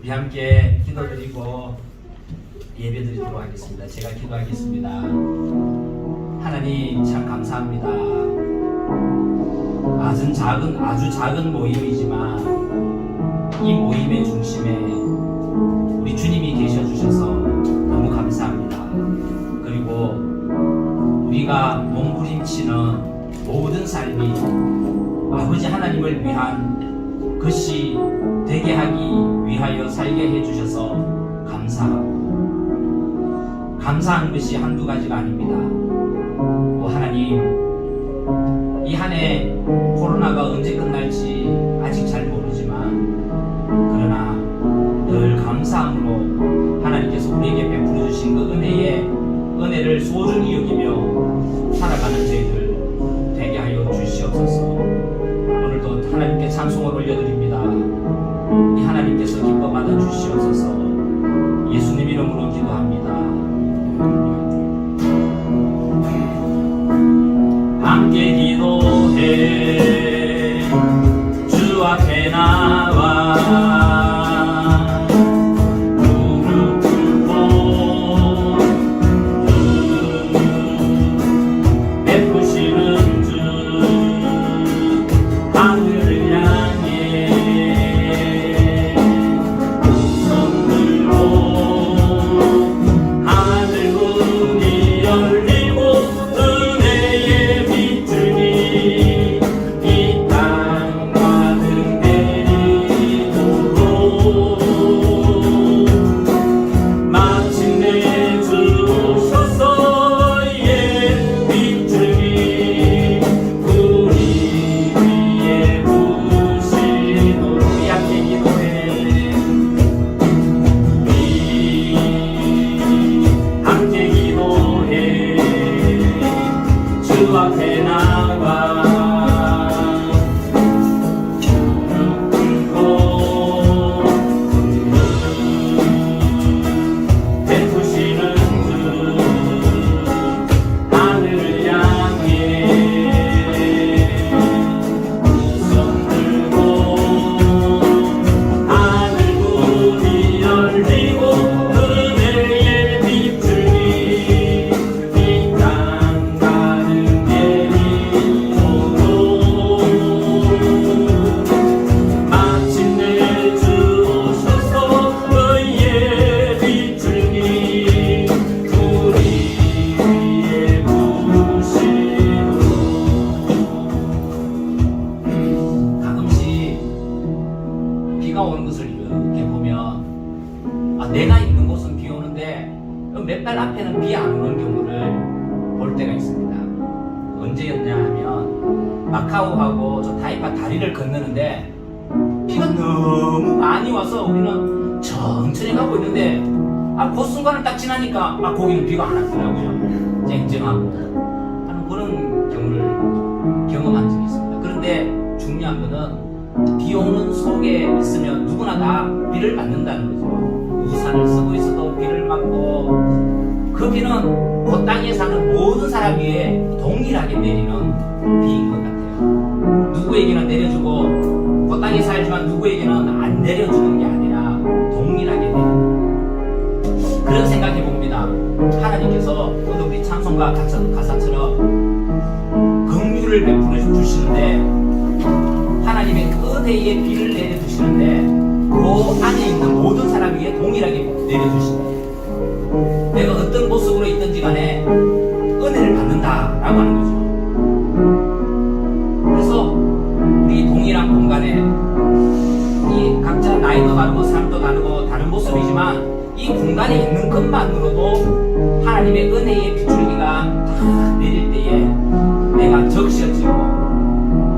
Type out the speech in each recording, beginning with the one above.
우리 함께 기도드리고 예배드리도록 하겠습니다. 제가 기도하겠습니다. 하나님 참 감사합니다. 아주 작은 모임이지만 이 모임의 중심에 우리 주님이 계셔주셔서 너무 감사합니다. 그리고 우리가 몸부림치는 모든 삶이 아버지 하나님을 위한 것이 되게 하기 위하여 살게 해주셔서 감사하고, 감사한 것이 한두 가지가 아닙니다. 하나님, 이 한 해 코로나가 언제 끝날지 아직 잘 모르지만 그러나 늘 감사함으로 하나님께서 우리에게 베풀어 주신 그 은혜를 소중히 여기며 살아가는 저희들 되게 하여 주시옵소서. 오늘도 하나님께 찬송을 올려드립니다. 이 하나님께서 기뻐 받아 주시옵소서. 예수님 이름으로 기도합니다. 함께 기도해 주 앞에 나와 무릎 꿇고 베푸시는 주 하늘을 향해 손 들고 하늘 문이 열리고 은혜의 빛을 이 땅 가득 내리도록 마침내 주 오셔서 예 빛을 우리 위에 부으시도록 함께 기도해 함께 기도해 주 앞에 나와 무릎 꿇고 베푸시는 주 하늘을 향해 손 들고 하늘 문이 열리고 은혜의 빛을 이 땅 가득 내리도록 마침내 주 오셔서 의의 빛을 우리 위에 부으시도록. 가끔씩 비가 오는 것을 이렇게 보면 내가 있는 곳은 비 오는데 몇 달 앞에는 비 안 오는 경우를 볼 때가 있습니다. 언제였냐 하면 마카오하고 저 타이파 다리를 건너는데 비가 너무 많이 와서 우리는 천천히 가고 있는데 그 순간을 딱 지나니까 거기는 비가 안 왔더라고요. 쨍쨍하고 하는 그런 경우를 경험한 적이 있습니다. 그런데 중요한 거는 비 오는 속에 있으면 누구나 다 비를 맞는다는 거죠. 우산을 쓰고 있어도 비를 맞고 그 비는 그 땅에 사는 모든 사람 위에 동일하게 내리는 비인 것 같아요. 누구에게는 내려주고 그 땅에 살지만 누구에게는 안 내려주는 게 아니라 동일하게 내리는 그런 생각해 봅니다. 하나님께서 오늘 우리 찬송가 가사처럼 긍휼을 베풀어 주시는데 하나님의 은혜의 비를 내려주시는데 그 안에 있는 모든 사람 위에 동일하게 내려주신다. 내가 어떤 모습으로 있든지 간에 은혜를 받는다라고 하는 거죠. 그래서 우리 동일한 공간에 이 각자 나이도 다르고 삶도 다르고 다른 모습이지만 이 공간에 있는 것만으로도 하나님의 은혜의 빗줄기가 다 내릴 때에 내가 적셔지고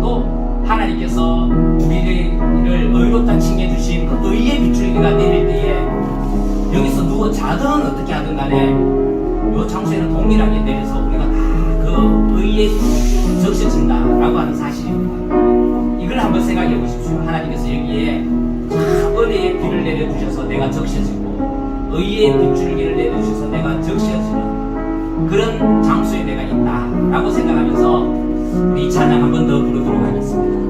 또 하나님께서 우리를 의롭다 칭해주신 그 의의 빗줄기가 내릴 때에 여기서 누워 자든 어떻게 하든 간에 이 장소에는 동일하게 내려서 우리가 다 그 의에 적셔진다라고 하는 사실입니다. 이걸 한번 생각해 보십시오. 하나님께서 여기에 은혜의 비를 내려주셔서 내가 적셔지고 의의 빗줄기를 내려주셔서 내가 적셔지는 그런 장소에 내가 있다라고 생각하면서 이 찬양 한번 더 부르도록 하겠습니다.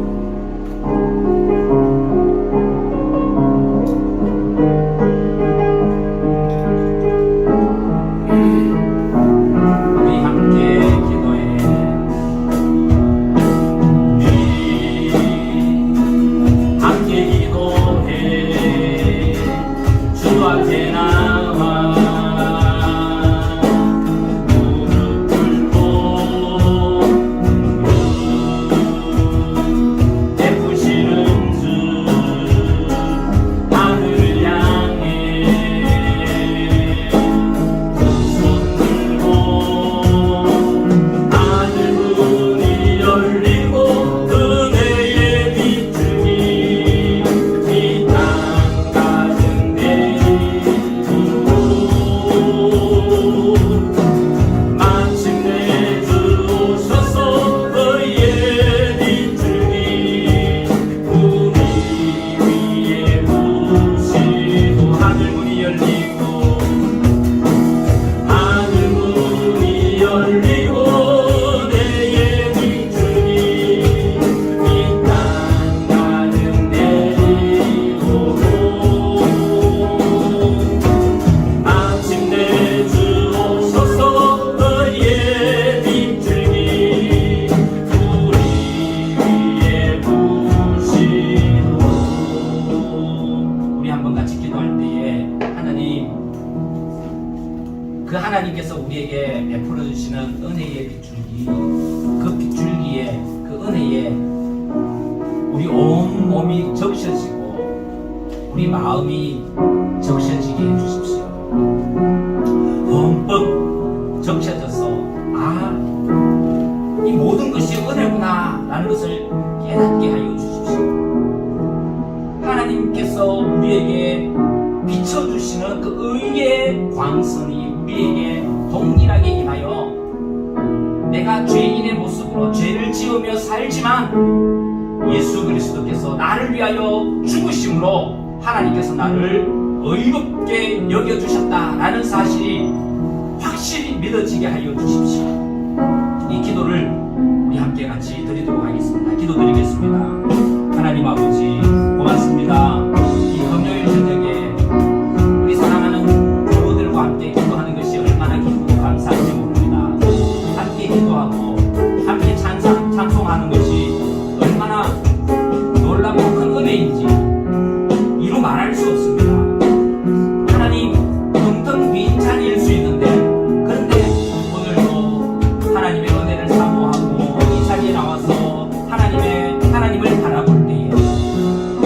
하늘 문이 열리고 하늘 문이 열리고 내게 비추니 이 땅 가득 내리고 마침내 주옵소서 너희의 비추니 우리 위에 부시고. 우리 한번 같이 기도할 때에 하나님, 그 하나님께서 우리에게 베풀어 주시는 은혜의 빗줄기, 그 빗줄기에, 그 은혜에 우리 온 몸이 적셔지고 우리 마음이 적셔지게 해주십시오. 흠뻑 적셔져서 이 모든 것이 은혜구나 라는 것을 깨닫게 하여 주십시오. 하나님께서 우리에게 비춰주시는 그 의의 광선이 우리에게 동일하게 임하여 내가 죄인의 모습으로 죄를 지으며 살지만 예수 그리스도께서 나를 위하여 죽으심으로 하나님께서 나를 의롭게 여겨주셨다라는 사실이 확실히 믿어지게 하여 주십시오. 이 기도를 우리 함께 같이 드리도록 하겠습니다. 기도드리겠습니다. 하나님 아버지 고맙습니다. 이 금요일 저녁에 우리 사랑하는 부모들과 함께 기도하는 것이 얼마나 기쁘고 감사한지 모릅니다. 함께 기도하고 함께 찬송하는 것이 얼마나 놀랍고 큰 은혜인지 이루 말할 수 없습니다. 하나님 등등 빈잔일 수 있는데 그런데 오늘도 하나님의 은혜를 사모하고 이 자리에 나와서 하나님을 바라볼 때에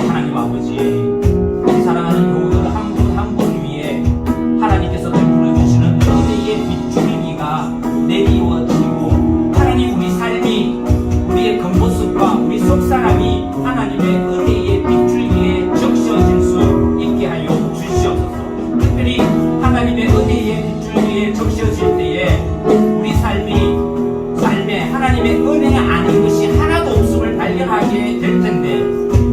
하나님 아버지 우리 사랑하는 교우들 한 분 한 분 위에 하나님께서 베풀어 주시는 은혜의 빗줄기가 내리워지고 하나님 우리 삶이 우리의 겉모습과 우리 속사람이 하나님의 은혜의 빗줄기에 적셔질 수 있게 하여 주시옵소서. 특별히 하나님의 은혜의 빗줄기에 적셔질 때에 우리 삶에 하나님의 은혜가 아닌 것이 하나도 없음을 발견하게 될 텐데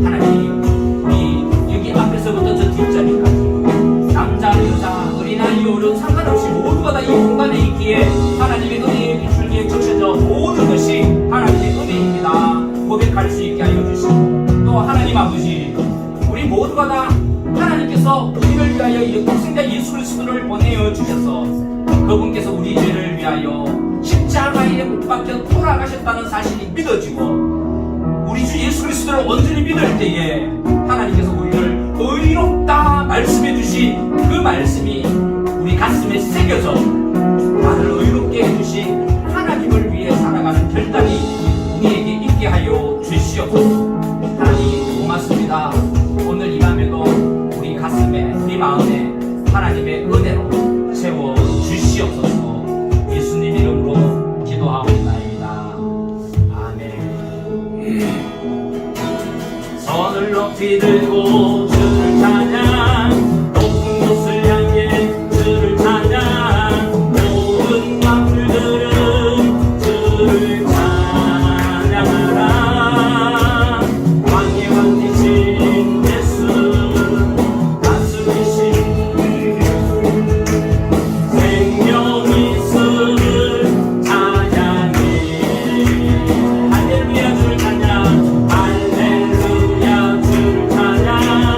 하나님 우리 여기 앞에서부터 저 뒷자리까지 남자 여자 어린아이 어른 상관없이 모두가 다 이 공간에 있기에 하나님의 은혜의 빗줄기에 적셔져 모든 것이 하나님의 은혜입니다 고백할 수 있게 하여 주시고 또 하나님 아버지 우리 모두가 다 하나님께서 우리를 위하여 이 독생자 예수 그리스도를 보내어 주셔서 그분께서 우리 죄를 위하여 십자가에 못 박혀 돌아가셨다는 사실이 믿어지고 우리 주 예수 그리스도를 온전히 믿을 때에 하나님께서 우리를 의롭다 말씀해 주신 그 말씀이 우리 가슴에 새겨져 나를 의롭게 해주신 하나님을 위해 살아가는 결단이 우리에게 있게 하여 주시옵소서. 하나님 고맙습니다. 오늘 이 밤에도 우리 가슴에 우리 마음에 하나님의 은혜로 채워 주시옵소서. 예수님 이름으로 기도하옵나이다. 아멘. 손을 높이 들고 주를 찬양 높은 곳을 향해 주를 찬양 모든 만물들은 주를 찬양하라. 왕의 왕 되신 예수 다스리신 생명 있음을 찬양해. 할렐루야 주를 찬양 할렐루야 주를 찬양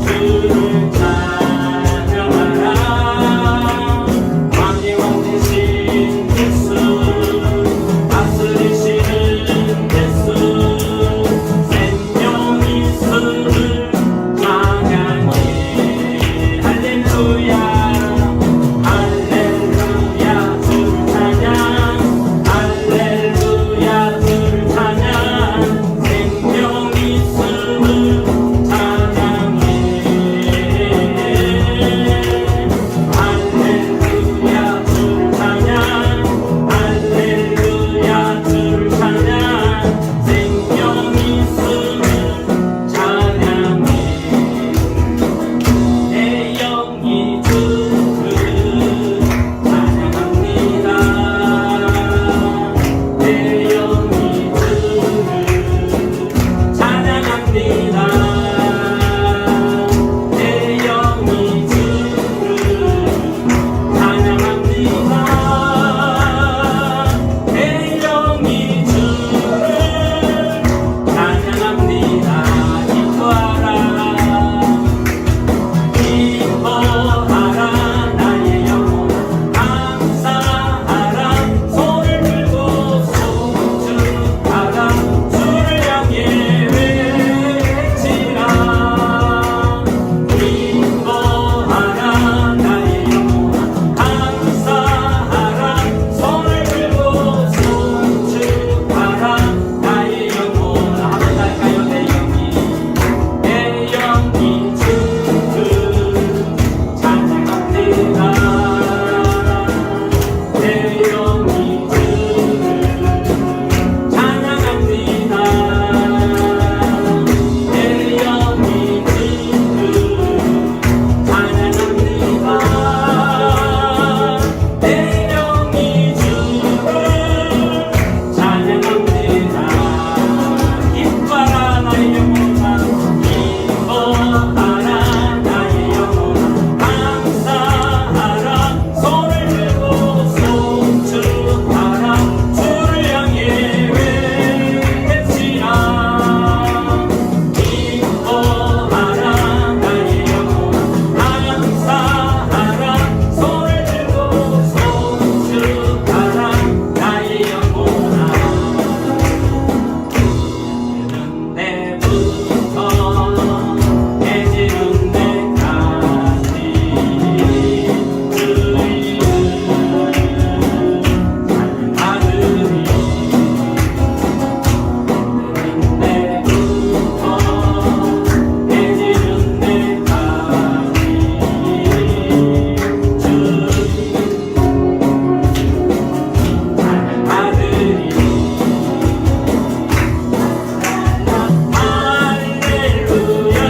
주를 찬양하라 왕의 왕 되신 예수 다스리시는 예수 생명 있음을 찬양해 할렐루야 할렐루야 주를 찬양 할렐루야 주를 찬양 생명 있음을 찬양해 할렐루야 주를 찬양 할렐루야 주를 찬양 생명 있음을 찬양해 내 영이 주를 찬양합니다 내 영이 주를 찬양합니다 내 영이 주를 찬양합니다 내 영이 주를 찬양합니다 기뻐하라 나의 영혼 감사하라 손을 들고 송축하라 주를 향해 외치라 기뻐하라 나의 영혼 감사하라 손을 들고 송축하라 나의 영혼 한번 할까요 내 영이 주를 찬양합니다 내 영이 주를 찬양합니다 내 영이 주를 찬양합니다 내 영이 주를 찬양합니다 기뻐하라 나의 영혼아 기뻐하라 나의 영혼아 감사하라 손을 들고 송축하라 주를 향해 외치라 기뻐하라 나의 영혼아 감사하라 손을 들고 송축하라 나의 영혼아 내부터 해지는 데까지 주의 찬양하으리 내부터 해지는 데까지 주의 찬양하으리 할렐루야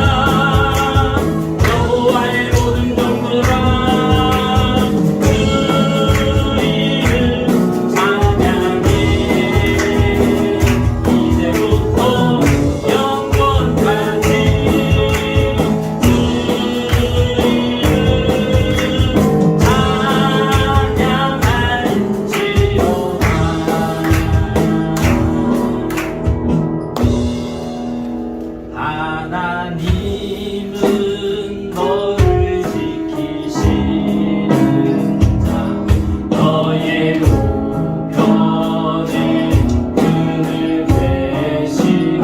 여호와의 모든 종들아 그 이름 찬양해 이제부터 영원까지 그 이름 찬양할지로다 하나님은 너를 지키시는 자 너의 우편에 그늘 되시니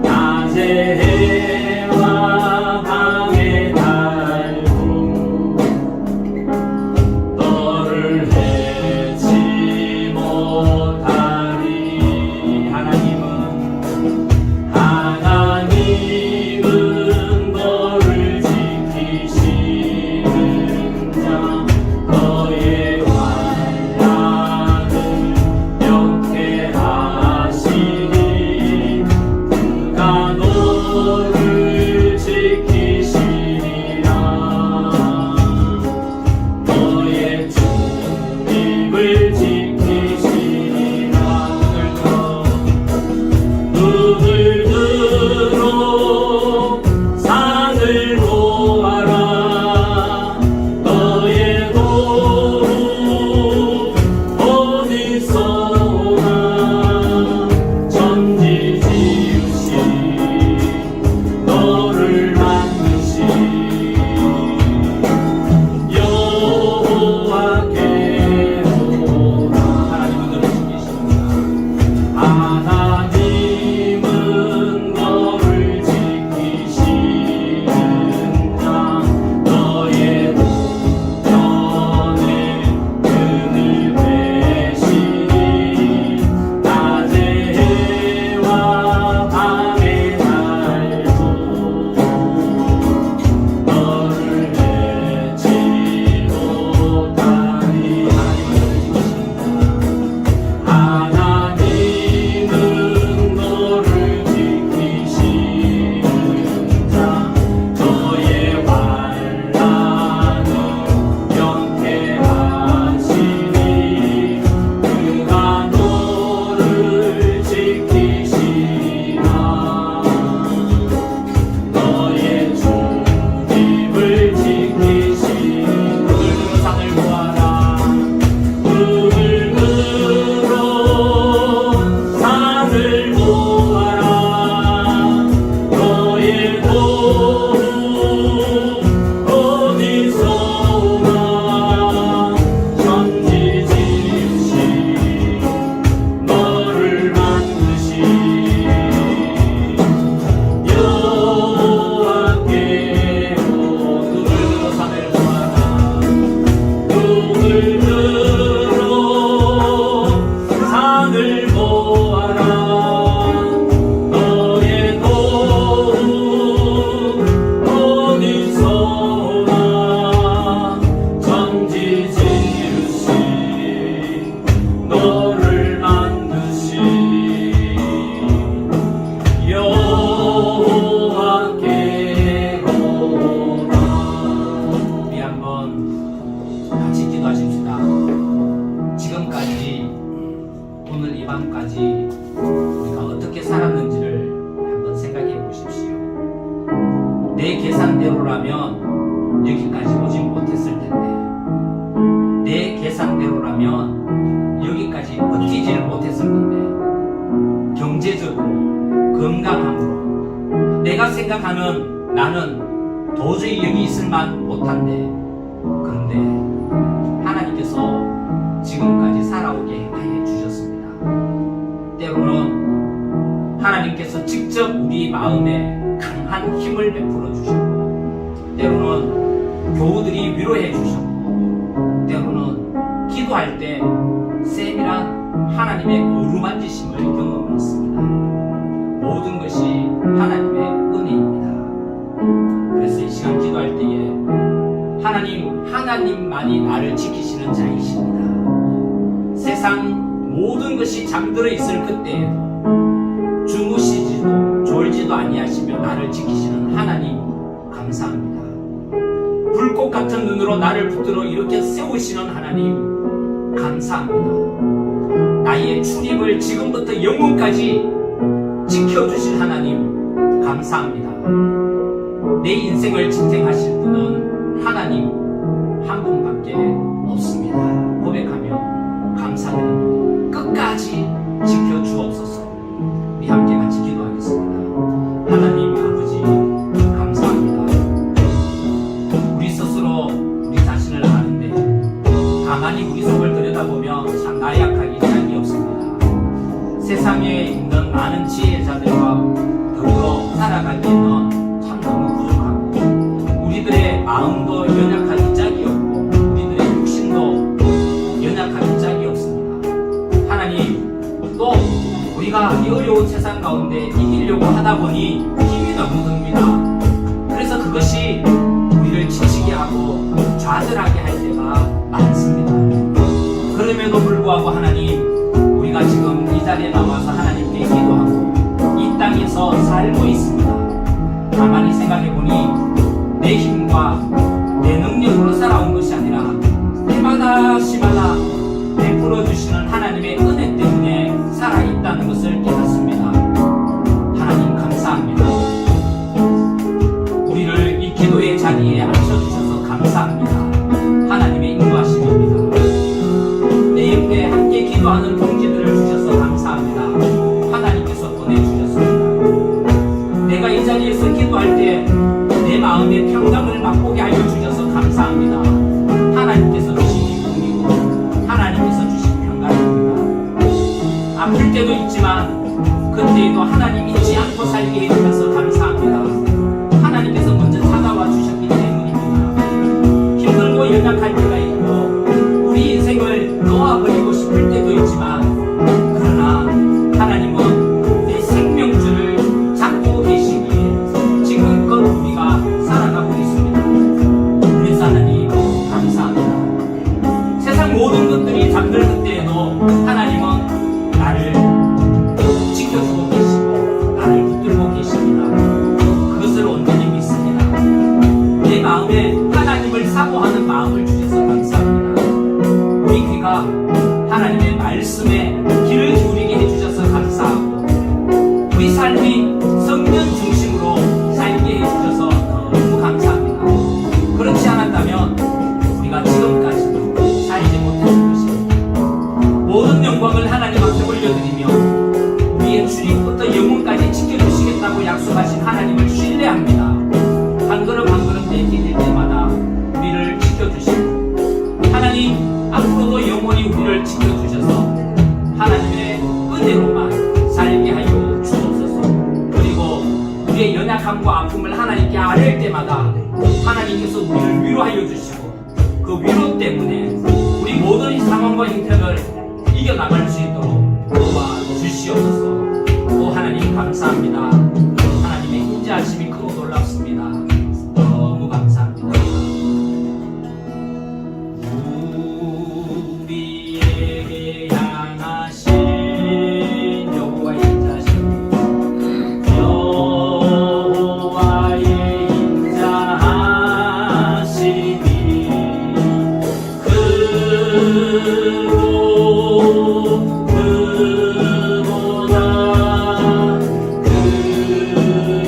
낮에 해와 밤에 달고 너를 해치 못하리 하나님은 내 계산대로라면 여기까지 오지 못했을 텐데, 내 계산대로라면 여기까지 버티지를 못했을 텐데, 경제적으로, 건강함으로 내가 생각하는 나는 도저히 여기 있을만 못한데, 그런데 하나님께서 지금까지 살아오게 해 주셨습니다. 때로는 하나님께서 직접 우리 마음에 강한 힘을 베풀어 주셨고, 때로는 교우들이 위로해 주셨고, 때로는 기도할 때 세밀한 하나님의 어루만지심을 경험했습니다. 모든 것이 하나님의 은혜입니다. 그래서 이 시간 기도할 때에 하나님만이 나를 지키시는 자이십니다. 세상 모든 것이 잠들어 있을 그때에도 주무시지도 졸지도 아니하시며 나를 지키시는 하나님 감사합니다. 불꽃 같은 눈으로 나를 붙들어 이렇게 세우시는 하나님 감사합니다. 나의 출입을 지금부터 영원까지 지켜주실 하나님 감사합니다. 내 인생을 지탱하실 분은 하나님 한 분밖에 없습니다. 고백하며 감사드립니다. 끝까지 지켜주옵소서. 우리 함께 같이 기도하겠습니다. 하나님 아버지 감사합니다. 우리 스스로 우리 자신을 아는데 가만히 우리 속을 들여다보면 참 나약하기 짝이 없습니다. 세상에 있는 많은 지혜자들과 더불어 살아가기에는 참 너무 부족하고, 우리들의 마음도 연약하기 짝이 없고, 우리들의 육신도 연약하기 짝이 없습니다. 하나님, 또 우리가 이 어려운 세상 가운데 이기려고 하다 보니 힘이 너무 듭니다. 그래서 그것이 우리를 지치게 하고 좌절하게 할 때가 많습니다. 그럼에도 불구하고 하나님, 우리가 지금 이 자리에 나와서 하나님께 기도하고 이 땅에서 살고 있습니다. 가만히 생각해보니 내 힘과 내 능력으로 살아온 것이 아니라 때마다 시마다 베풀어 주시는 하나님의 은혜 때문에 살아있다는 것을 깨닫습니다. 하나님 감사합니다. 우리를 이 기도의 자리에 앉혀주셔서 감사합니다. 하나님의 인도하심입니다. 내 옆에 함께 기도하는 동지들을 주셔서 감사합니다. 하나님께서 보내주셨습니다. 내가 이 자리에서 기도할 때 내 마음의 평강을 맛보게 하여 주셔서 감사합니다. 하나님께서 주신 기쁨이고 하나님께서 주신 평강입니다. 아플 때도 있지만 그때에도 하나님 잊지 않고 살게 해주셔서 감사합니다. 하나님께서 먼저 찾아와 주셨기 때문입니다. 힘들고 연약할 때가 있고 우리 인생을 놓아버리고 싶을 때도 있지만, 그러나 하나님은 내 생명줄을 잡고 계시기에 지금껏 우리가 살아가고 있습니다. 그래서 하나님 감사합니다. 세상 모든 것들이 잠들 그때에도 하나님은 나를 지켜주고 계시고 나를 붙들고 계십니다. 그것을 온전히 믿습니다. 내 마음에 하나님을 사모하는 마음을 주셔서 감사합니다. 우리 귀가 하나님의 말씀에 귀를 기울이게 해주셔서 감사하고, 우리 삶이 성령 중심으로 살게 해주셔서 너무 감사합니다. 그렇지 않았다면 우리가 지금까지도 살지 못했을 것입니다. 모든 영광을 하나님 앞에 올려드리며 우리의 출입부터 영혼까지 지켜주시겠다고 약속하신 하나님을 신뢰합니다. 한 걸음 한 걸음 내디딜 때마다 우리를 지켜주시고, 하나님 앞으로도 영원히 우리를 지켜주셔서 하나님의 은혜로만 살게 하여 주옵소서. 그리고 우리의 연약함과 아픔을 하나님께 아뢰을 때마다 하나님께서 우리를 위로하여 주시고, 그 위로 때문에 우리 모든 상황과 형편을 이겨나갈 수 있도록 도와주시옵소서. 또 하나님 감사합니다. 하나님의 인자하심이 크고 놀랍습니다. 너무 감사합니다. 우리에게 향하신 여호와의 인자하심, 여호와의 인자하심이 그보다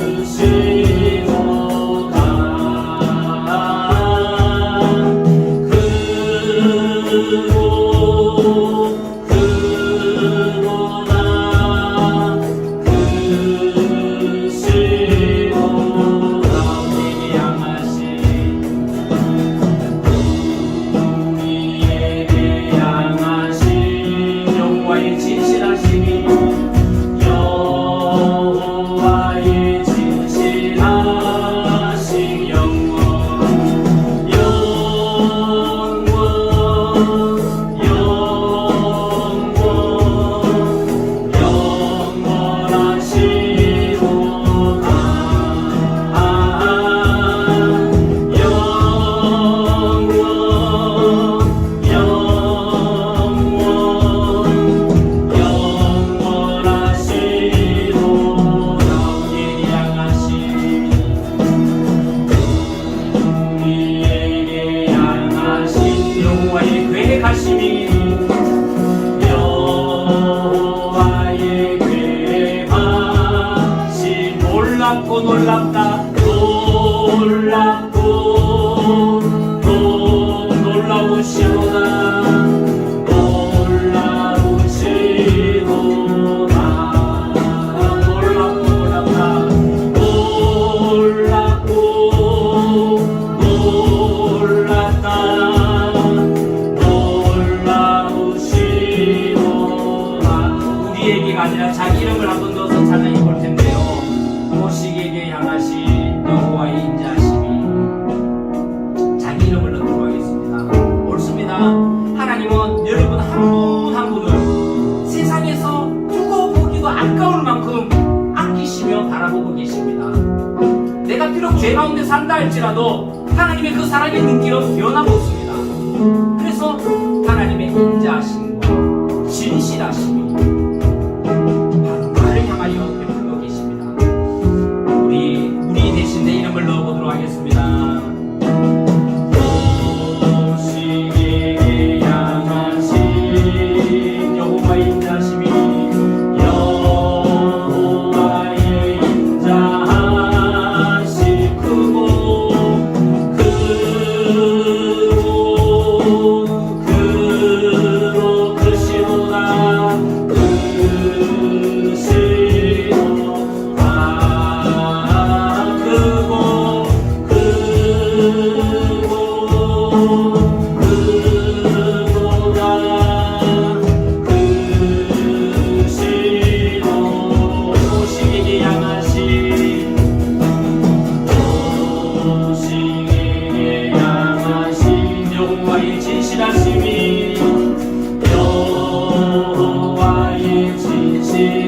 크시고 비록 죄 가운데 산다 할지라도 하나님의 그 사랑의 눈길은 변함없습니다. 그래서 하나님의 인자하심과 진실하심이 바로 나를 향하여 베풀고 계십니다. 우리 대신 내 이름을 넣어보도록 하겠습니다. 오시기에 양하신 여호와의 인자하심이 여호와의 인자하심 크고 크시도다 오시기에 양하신 여호와의 진실하심이 여호와의 진실하심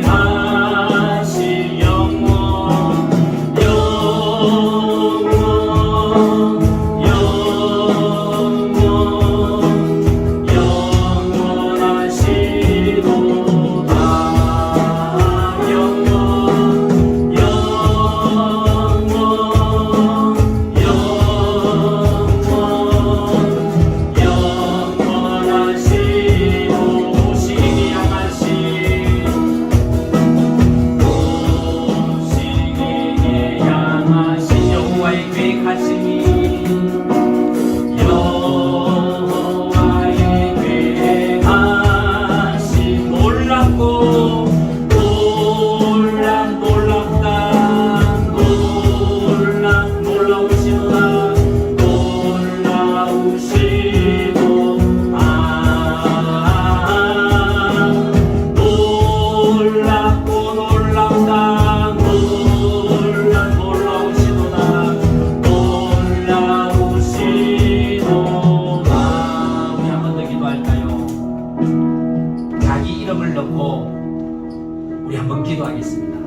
우리 한번 기도하겠습니다.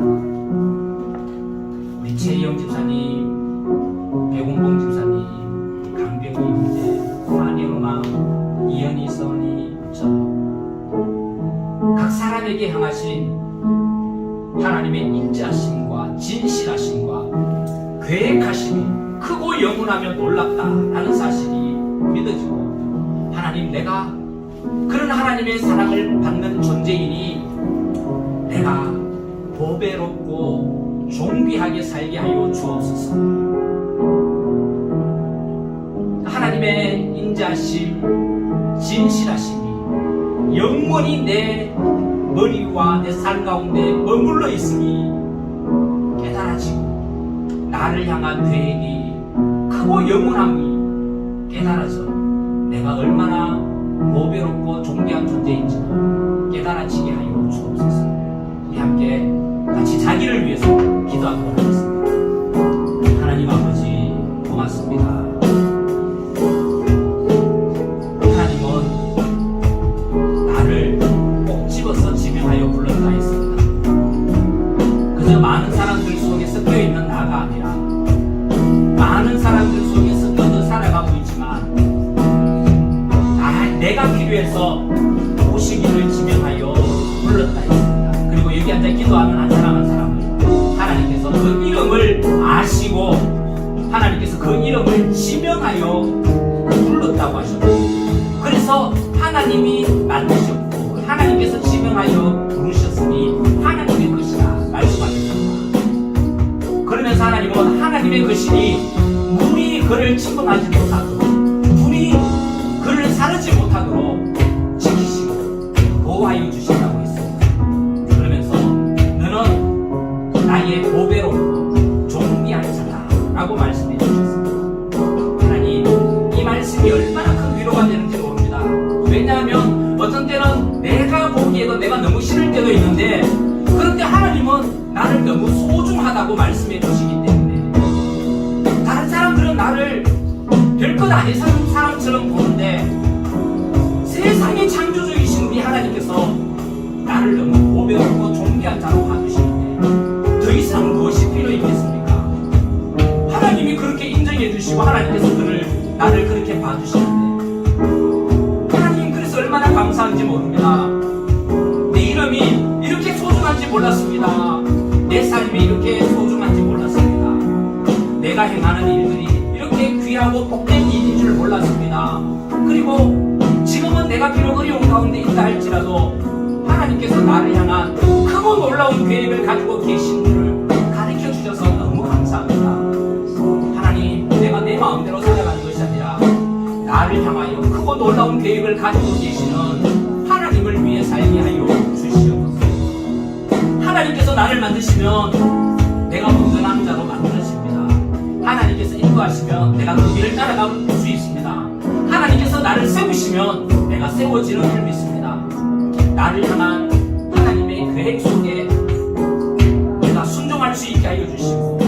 우리 최희영 집사님, 배공봉 집사님, 강병희 형제, 한영망, 이현희 선이, 저 각 사람에게 향하신 하나님의 인자심과 진실하심과 계획하심이 크고 영원하며 놀랍다라는 사실이 믿어지고, 하나님, 내가 그런 하나님의 사랑을 받는 존재이니 내가 보배롭고 존귀하게 살게 하여 주옵소서. 하나님의 인자심, 진실하심이 영원히 내 머리와 내 삶 가운데 머물러 있으니 깨달아지고, 나를 향한 계획이 크고 영원함이 깨달아져 내가 얼마나 보배롭고 존귀한 존재인지도 깨달아지게 하여 주옵소서. 우리 함께 같이 자기를 위해서 기도하도록 하겠습니다. 하나님 아버지, 고맙습니다. 하나님은 나를 꼭 집어서 지명하여 불렀다 했습니다. 그저 많은 사람들 속에 섞여 있는 나가 아니라 많은 사람들 속에서 너도 살아가고 있지만 내가 필요해서 오시기를 지명하여 불렀다 했습니다. 그리고 여기 앉아 기도하는 한 사람 한 사람을 하나님께서 그 이름을 아시고 하나님께서 그 이름을 지명하여 불렀다고 하셨고, 그래서 하나님이 만드셨고 하나님께서 지명하여 부르셨으니 하나님의 것이라 말씀하셨습니다. 그러면서 하나님은 하나님의 것이니 물이 그를 침범하지 못하도록, 불이 그를 사르지 못하도록 지키시고 보호하여 주신다고 했습니다. 그러면서 너는 나의 보배롭고 존귀한 자다라고 말씀해 주셨습니다. 하나님, 이 말씀이 얼마나 큰 위로가 되는지 모릅니다. 왜냐하면 어떤 때는 내가 보기에도 내가 너무 싫을 때도 있는데, 그런데 하나님은 나를 너무 소중하다고 말씀해 주시기 때문에 다른 사람들은 나를 별것 아닌 사람처럼 보는데 세상의 창조주이신 우리 하나님께서 나를 너무 보배롭고 존귀한 자로 봐주시는데 더 이상 무엇이 필요 있겠습니까? 하나님 하나님이 그렇게 인정해 주시고 하나님께서 나를 그렇게 봐주시는데 하나님 그래서 얼마나 감사한지 모릅니다. 내 이름이 이렇게 소중한지 몰랐습니다. 내 삶이 이렇게 소중한지 몰랐습니다. 내가 행하는 일들이 이렇게 귀하고 복된 일인 줄 몰랐습니다. 그리고 지금은 내가 비록 어려운 가운데 있다 할지라도 하나님께서 나를 향한 크고 놀라운 계획을 가지고 계신 줄을 가르쳐 주셔서 너무 감사합니다. 하나님, 내가 내 마음대로 살아가는 것이 아니라 나를 향하여 크고 놀라운 계획을 가지고 계시는 하나님을 위해 살게 하여 주시옵소서. 하나님께서 나를 만드시면 내가 온전한 자로 만드십니다. 하나님께서 인도하시면 내가 그 길을 따라갈 수 있습니다. 하나님께서 나를 세우시면 내가 세워지는 줄 믿습니다. 나를 향한 하나님의 계획 속에 내가 순종할 수 있게 하여 주시고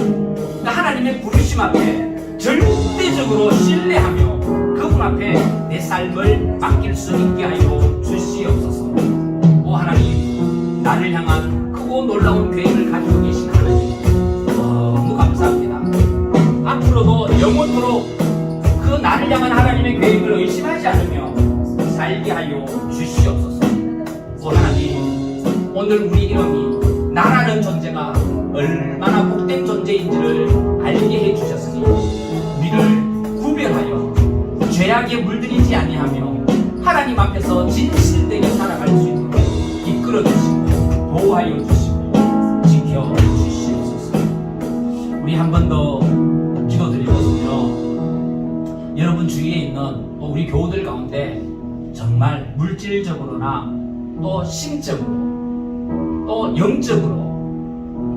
하나님의 부르심 앞에 절대적으로 신뢰하며 그분 앞에 내 삶을 맡길 수 있게 하여 주시옵소서. 오 하나님, 나를 향한 크고 놀라운 계획을 가지고 계신 하나님 너무 감사합니다. 앞으로도 영원토록 그 나를 향한 하나님의 계획을 의심하지 않으며 살게 하여 주시옵소서. 오 하나님, 오늘 우리 이름이 나라는 존재가 얼마나 복된 존재인지를 알게 해주셨으니 우리를 구별하여 죄악에 물들이지 아니하며 하나님 앞에서 진실되게 살아갈 수 있도록 이끌어 주시고 보호하여 주시고 지켜 주시옵소서. 우리 한 번 더 기도드리거든요. 여러분 주위에 있는 또 우리 교우들 가운데 정말 물질적으로나 또 심적으로 또 영적으로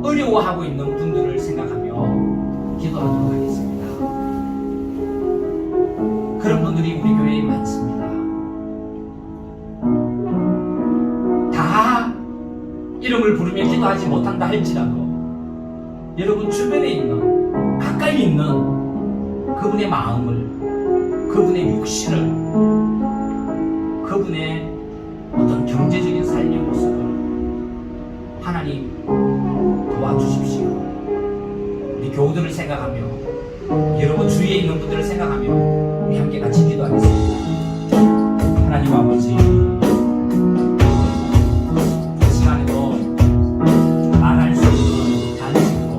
어려워하고 있는 분들을 생각하며 기도하도록 하겠습니다. 그런 분들이 우리 교회에 많습니다. 다 이름을 부르며 기도하지 못한다 할지라도 여러분 주변에 있는 가까이 있는 그분의 마음을, 그분의 육신을, 그분의 어떤 경제적인 삶의 모습을 하나님 도와주십시오. 우리 교우들을 생각하며 여러분 주위에 있는 분들을 생각하며 우리 함께 같이 기도하겠습니다. 하나님 아버지, 이 시간에도 말할 수 없는 단식으로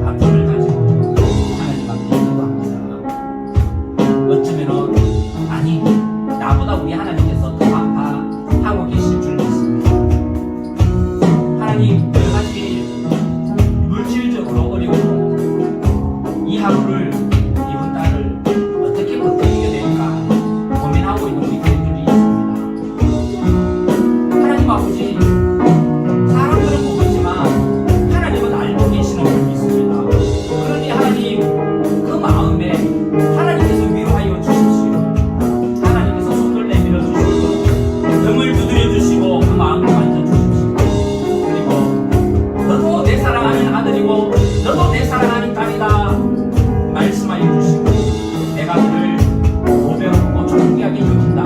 아픔을 가지고 하나님 앞에 기도합니다. 어쩌면은 아니 나보다 우리 하나님께서 더 아파하고 계실 줄 믿습니다. 하나님, 여러 가지 물질적으로 어려운 이 하루를 이번 달을 어떻게 버티게 될까 고민하고 있는 우리 교인들이 있습니다. 하나님 아버지, 사람들은 모르지만 하나님은 알고 계시는 줄 믿습니다. 그러니 하나님, 그 마음에 하나님께서 위로하여 주십시오. 하나님께서 손을 내밀어 주시고 등을 두드려 주시고 그 마음을 만져주십시오. 그리고 너도 내 사랑하는 아들이고 너도 내 사랑하는 딸이다 말씀하여 주시고 내가 그를 고백하고 존귀하게 여긴다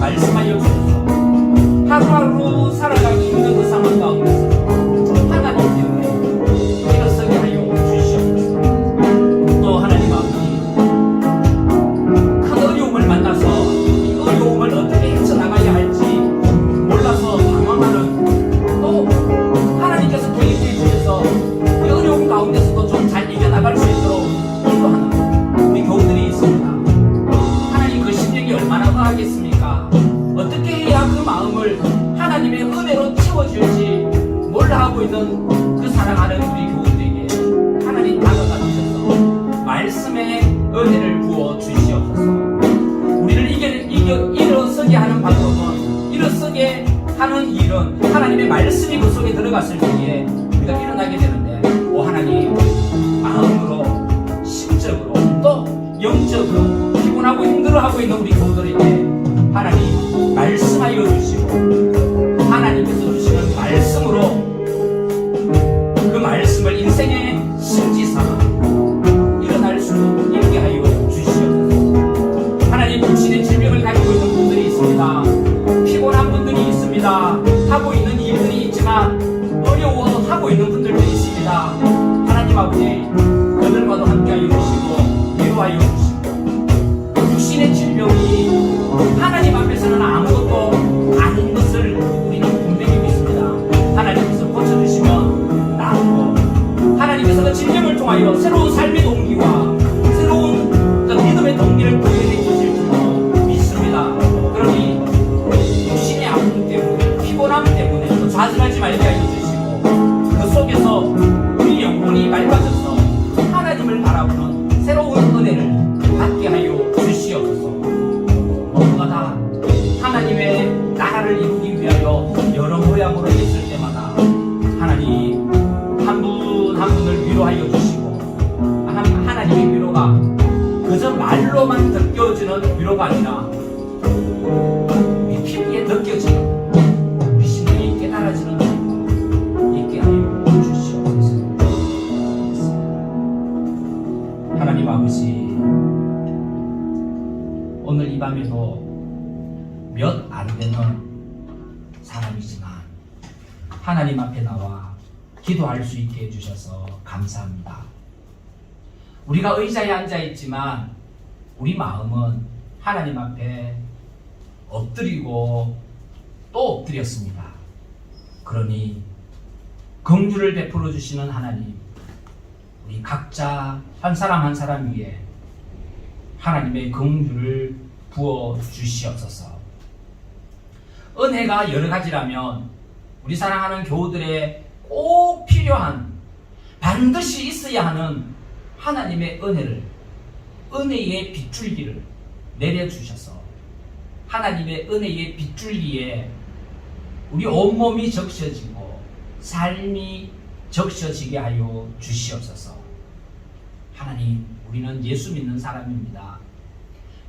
말씀하여 주셔서 하루하루 살아가기 힘든 그 상황 가운데서 하나님 때문에 일어서게 하여 주시옵소서. 또 하나님 아버지, 큰 어려움을 만나서 이 어려움을 어떻게 헤쳐나가야 할지 몰라서 당황하는, 또 하나님께서 개입해 주셔서 이 어려움 가운데서도 좀 잘 이겨나갈 수 있도록 인도하는 우리 교우들이 있습니다. 하나님, 그 심령이 얼마나 과하겠습니까? 어떻게 해야 그 마음을 하나님의 은혜로 채워줄지 몰라 하고 있는 그 사랑하는 우리 교우들에게 하나님 다가가 주셔서 말씀의 은혜를 부어 주시옵소서. 우리를 일어서게 하는 방법은, 일어서게 하는 일은 하나님의 말씀이 그 속에 들어갔을 때에 우리가 일어나게 되는데, 오 하나님, 마음으로, 심적으로, 또 영적으로 피곤하고 힘들어하고 있는 우리 교우들에게 하나님 말씀하여 주시고 하나님께서 주시는 말씀으로 그 말씀을 인생의 심지 삼아 일어날 수 있게 하여 주시옵소서. 하나님, 육신의 질병을 가지고 있는 분들이 있습니다. 피곤한 분들이 있습니다. 하고 있는 일들이 있지만 어려워하고 있는 분들도 있습니다. 하나님 아버지, 그들과도 함께 위로가 그저 말로만 느껴지는 위로가 아니라 우리 피부에 느껴지는 우리 심령이 깨달아지는 위로가 있게 하여 주시옵소서. 하나님 아버지, 오늘 이 밤에도 몇 안 되는 사람이지만 하나님 앞에 나와 기도할 수 있게 해주셔서 감사합니다. 우리가 의자에 앉아있지만 우리 마음은 하나님 앞에 엎드리고 또 엎드렸습니다. 그러니 긍휼을 베풀어 주시는 하나님, 우리 각자 한 사람 한 사람 위에 하나님의 긍휼을 부어 주시옵소서. 은혜가 여러 가지라면 우리 사랑하는 교우들의 꼭 필요한, 반드시 있어야 하는 하나님의 은혜를, 은혜의 빗줄기를 내려주셔서 하나님의 은혜의 빗줄기에 우리 온몸이 적셔지고 삶이 적셔지게 하여 주시옵소서. 하나님, 우리는 예수 믿는 사람입니다.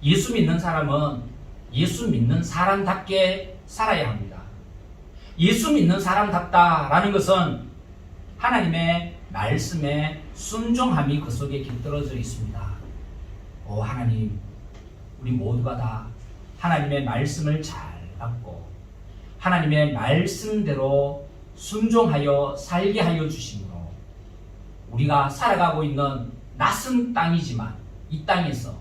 예수 믿는 사람은 예수 믿는 사람답게 살아야 합니다. 예수 믿는 사람답다라는 것은 하나님의 말씀에 순종함이 그 속에 깃들어져 있습니다. 오 하나님, 우리 모두가 다 하나님의 말씀을 잘 받고 하나님의 말씀대로 순종하여 살게 하여 주시므로 우리가 살아가고 있는 낯선 땅이지만 이 땅에서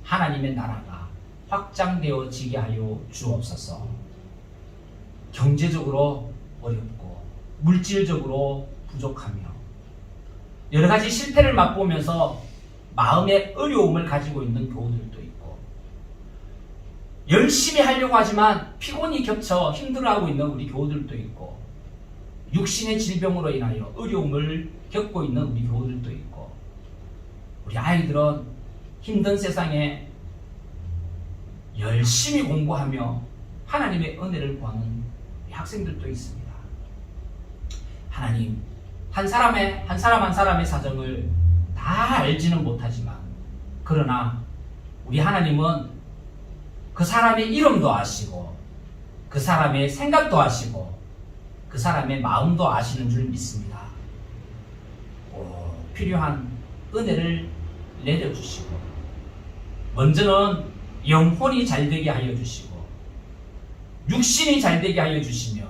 하나님의 나라가 확장되어지게 하여 주옵소서. 경제적으로 어렵고 물질적으로 부족하며 여러 가지 실패를 맛보면서 마음의 어려움을 가지고 있는 교우들도 있고 열심히 하려고 하지만 피곤이 겹쳐 힘들어하고 있는 우리 교우들도 있고 육신의 질병으로 인하여 어려움을 겪고 있는 우리 교우들도 있고 우리 아이들은 힘든 세상에 열심히 공부하며 하나님의 은혜를 구하는 학생들도 있습니다. 하나님, 한 사람 한 사람의 사정을 다 알지는 못하지만 그러나 우리 하나님은 그 사람의 이름도 아시고 그 사람의 생각도 아시고 그 사람의 마음도 아시는 줄 믿습니다. 필요한 은혜를 내려주시고 먼저는 영혼이 잘되게 하여 주시고 육신이 잘되게 하여 주시며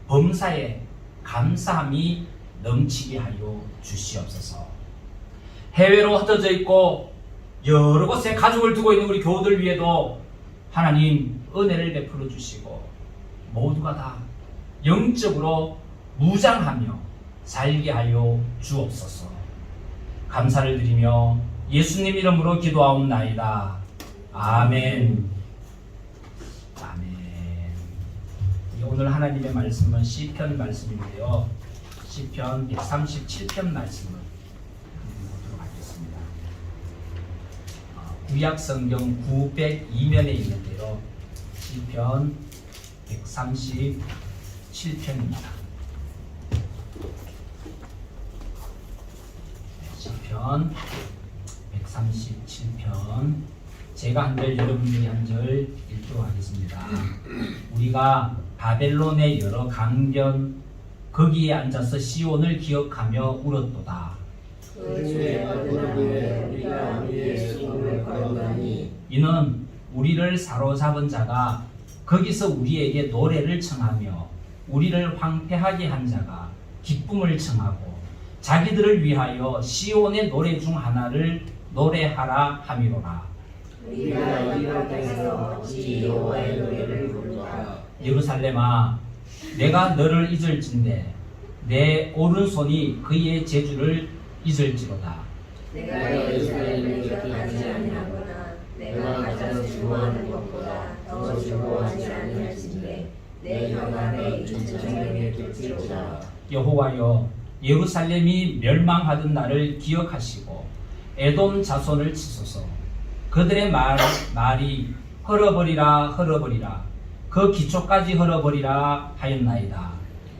범사에 감사함이 넘치게 하여 주시옵소서. 해외로 흩어져 있고 여러 곳에 가족을 두고 있는 우리 교우들 위에도 하나님 은혜를 베풀어 주시고 모두가 다 영적으로 무장하며 살게 하여 주옵소서. 감사를 드리며 예수님 이름으로 기도하옵나이다. 아멘. 아멘. 오늘 하나님의 말씀은 시편 말씀인데요. 시편 137편 말씀을 보도록 하겠습니다. 구약 성경 902면에 있는데요. 시편 137편입니다. 시편 137편 제가 한 절 여러분들이 한 절 읽도록 하겠습니다. 우리가 바벨론의 여러 강변 거기에 앉아서 시온을 기억하며 울었도다. 이는 우리를 사로잡은 자가 거기서 우리에게 노래를 청하며 우리를 황폐하게 한 자가 기쁨을 청하고 자기들을 위하여 시온의 노래 중 하나를 노래하라 함이로라. 우리가 이 땅에서 어찌 여호와의 노래를 부르라. 예루살렘아, 내가 너를 잊을진대 내 오른손이 그의 재주를 잊을지로다. 내가 예루살렘을 기억하지 아니하거나 내가 가장 즐거워하는 것보다 더 즐거워하지 아니할진대 내 혀가 내 인정에 들지로다. 여호와여, 예루살렘이 멸망하던 날을 기억하시고 에돔 자손을 치소서. 그들의 말이 헐어버리라 헐어버리라 그 기초까지 헐어버리라 하였나이다.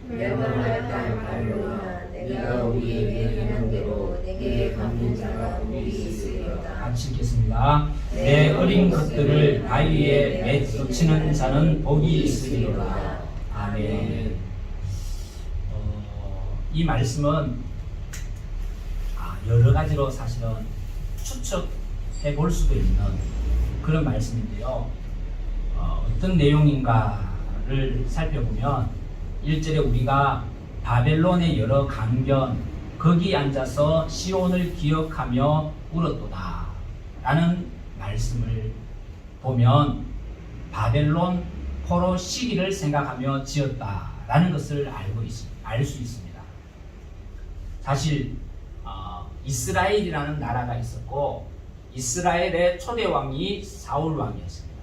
멸망할 땅 바벨론아, 내가 우리에게 행한 대로 내게 갚는 자가 우리에게 복이 있으리로다. 같이 읽겠습니다. 내 어린 것들을 바위에 맺어치는 자는 복이 있으리로다. 아멘. 이 말씀은 여러 가지로 사실은 추측해 볼 수도 있는 그런 말씀인데요. 어떤 내용인가를 살펴보면 1절에 우리가 바벨론의 여러 강변 거기 앉아서 시온을 기억하며 울었도다 라는 말씀을 보면 바벨론 포로 시기를 생각하며 지었다 라는 것을 알 수 있습니다. 사실 이스라엘이라는 나라가 있었고 이스라엘의 초대 왕이 사울 왕이었습니다.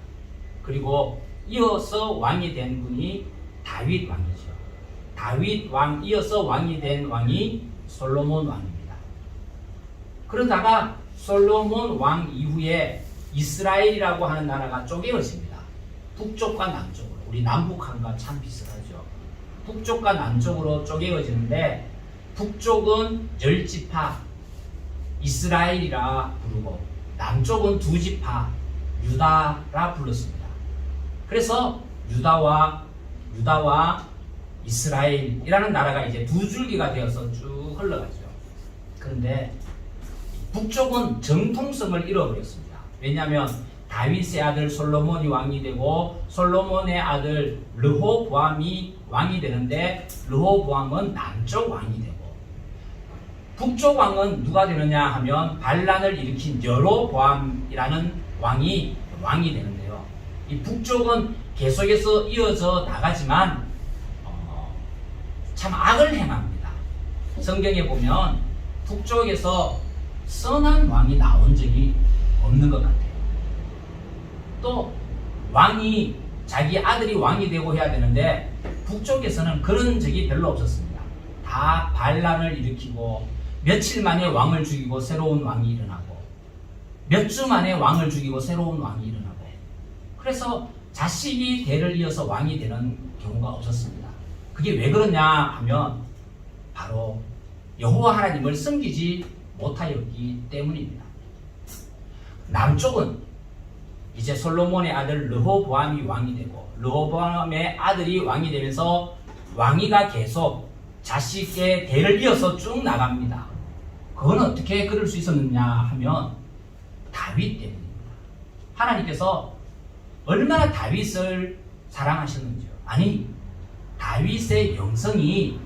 그리고 이어서 왕이 된 분이 다윗 왕이죠. 다윗 왕 이어서 왕이 된 왕이 솔로몬 왕입니다. 그러다가 솔로몬 왕 이후에 이스라엘이라고 하는 나라가 쪼개어집니다. 북쪽과 남쪽으로. 우리 남북한과 참 비슷하죠. 북쪽과 남쪽으로 쪼개어지는데 북쪽은 10지파 이스라엘이라 부르고 남쪽은 2지파 유다라 불렀습니다. 그래서 유다와 이스라엘이라는 나라가 이제 두 줄기가 되어서 쭉 흘러가죠. 그런데 북쪽은 정통성을 잃어버렸습니다. 왜냐하면 다윗의 아들 솔로몬이 왕이 되고 솔로몬의 아들 르호보암이 왕이 되는데 르호보암은 남쪽 왕이 되고 북쪽 왕은 누가 되느냐 하면 반란을 일으킨 여로보암이라는 왕이 되는데요. 이 북쪽은 계속해서 이어져 나가지만 참 악을 행합니다. 성경에 보면 북쪽에서 선한 왕이 나온 적이 없는 것 같아요. 또 왕이 자기 아들이 왕이 되고 해야 되는데 북쪽에서는 그런 적이 별로 없었습니다. 다 반란을 일으키고 며칠 만에 왕을 죽이고 새로운 왕이 일어나고 몇 주 만에 왕을 죽이고 새로운 왕이 일어나고 그래서 자식이 대를 이어서 왕이 되는 경우가 없었습니다. 그게 왜 그러냐 하면 바로 여호와 하나님을 섬기지 못하였기 때문입니다. 남쪽은 이제 솔로몬의 아들 르호보암이 왕이 되고 르호보암의 아들이 왕이 되면서 왕위가 계속 자식의 대를 이어서 쭉 나갑니다. 그건 어떻게 그럴 수 있었느냐 하면 다윗 때문입니다. 하나님께서 얼마나 다윗을 사랑하셨는지요. 아니 다윗의 영성이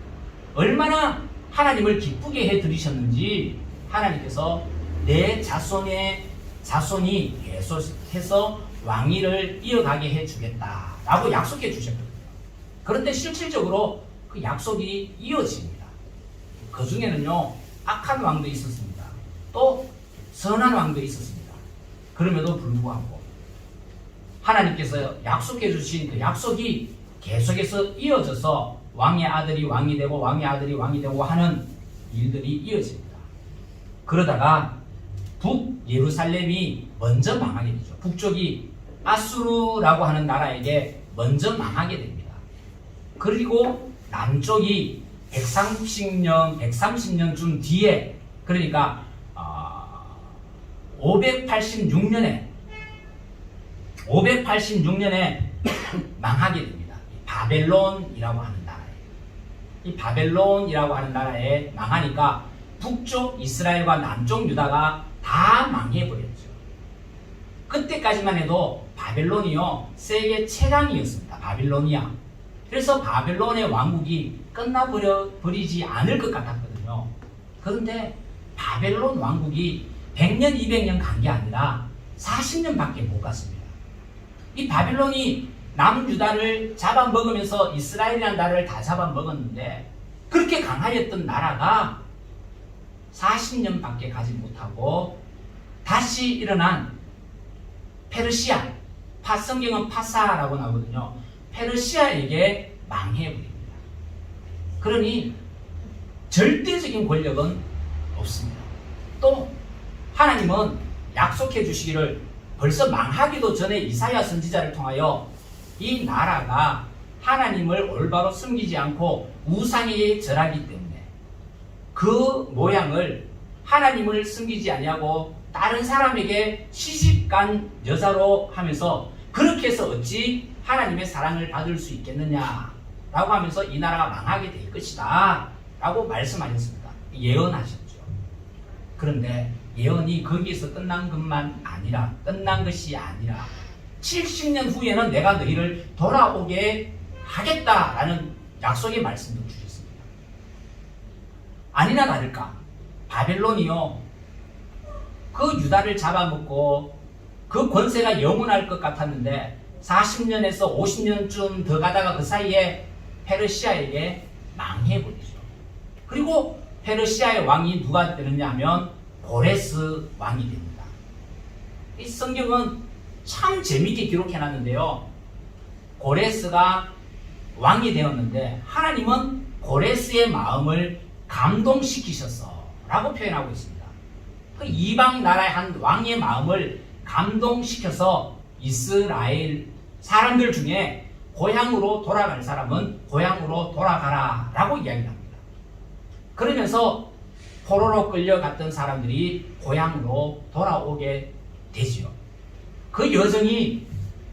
얼마나 하나님을 기쁘게 해드리셨는지 하나님께서 내 자손이 계속해서 왕위를 이어가게 해주겠다라고 약속해 주셨거든요. 그런데 실질적으로 그 약속이 이어집니다. 그 중에는요 악한 왕도 있었습니다. 또 선한 왕도 있었습니다. 그럼에도 불구하고 하나님께서 약속해 주신 그 약속이 계속해서 이어져서 왕의 아들이 왕이 되고 왕의 아들이 왕이 되고 하는 일들이 이어집니다. 그러다가 북예루살렘이 먼저 망하게 되죠. 북쪽이 아수르라고 하는 나라에게 먼저 망하게 됩니다. 그리고 남쪽이 130년쯤 뒤에 그러니까 586년에 망하게 됩니다. 바벨론이라고 하는 나라에. 이 바벨론이라고 하는 나라에 망하니까 북쪽 이스라엘과 남쪽 유다가 다 망해버렸죠. 그때까지만 해도 바벨론이요 세계 최강이었습니다. 바빌로니아. 그래서 바벨론의 왕국이 끝나버리지 않을 것 같았거든요. 그런데 바벨론 왕국이 100년, 200년 간 게 아니라 40년밖에 못 갔습니다. 이 바벨론이 남유다를 잡아먹으면서 이스라엘이라는 나라를 다 잡아먹었는데 그렇게 강하였던 나라가 40년밖에 가지 못하고 다시 일어난 페르시아, 성경은 파사라고 나오거든요. 페르시아에게 망해버립니다. 그러니 절대적인 권력은 없습니다. 또 하나님은 약속해 주시기를 벌써 망하기도 전에 이사야 선지자를 통하여 이 나라가 하나님을 올바로 섬기지 않고 우상에게 절하기 때문에 그 모양을 하나님을 숨기지 아니하고 다른 사람에게 시집간 여자로 하면서 그렇게 해서 어찌 하나님의 사랑을 받을 수 있겠느냐 라고 하면서 이 나라가 망하게 될 것이다 라고 말씀하셨습니다. 예언하셨죠. 그런데 예언이 거기에서 끝난 것이 아니라 70년 후에는 내가 너희를 돌아오게 하겠다라는 약속의 말씀도 주셨습니다. 아니나 다를까 바벨론이요 그 유다를 잡아먹고 그 권세가 영원할 것 같았는데 40년에서 50년쯤 더 가다가 그 사이에 페르시아에게 망해버리죠. 그리고 페르시아의 왕이 누가 되느냐 하면 고레스 왕이 됩니다. 이 성경은 참 재미있게 기록해놨는데요. 고레스가 왕이 되었는데 하나님은 고레스의 마음을 감동시키셨어 라고 표현하고 있습니다. 그 이방 나라의 한 왕의 마음을 감동시켜서 이스라엘 사람들 중에 고향으로 돌아갈 사람은 고향으로 돌아가라 라고 이야기를 합니다. 그러면서 포로로 끌려갔던 사람들이 고향으로 돌아오게 되지요. 그 여정이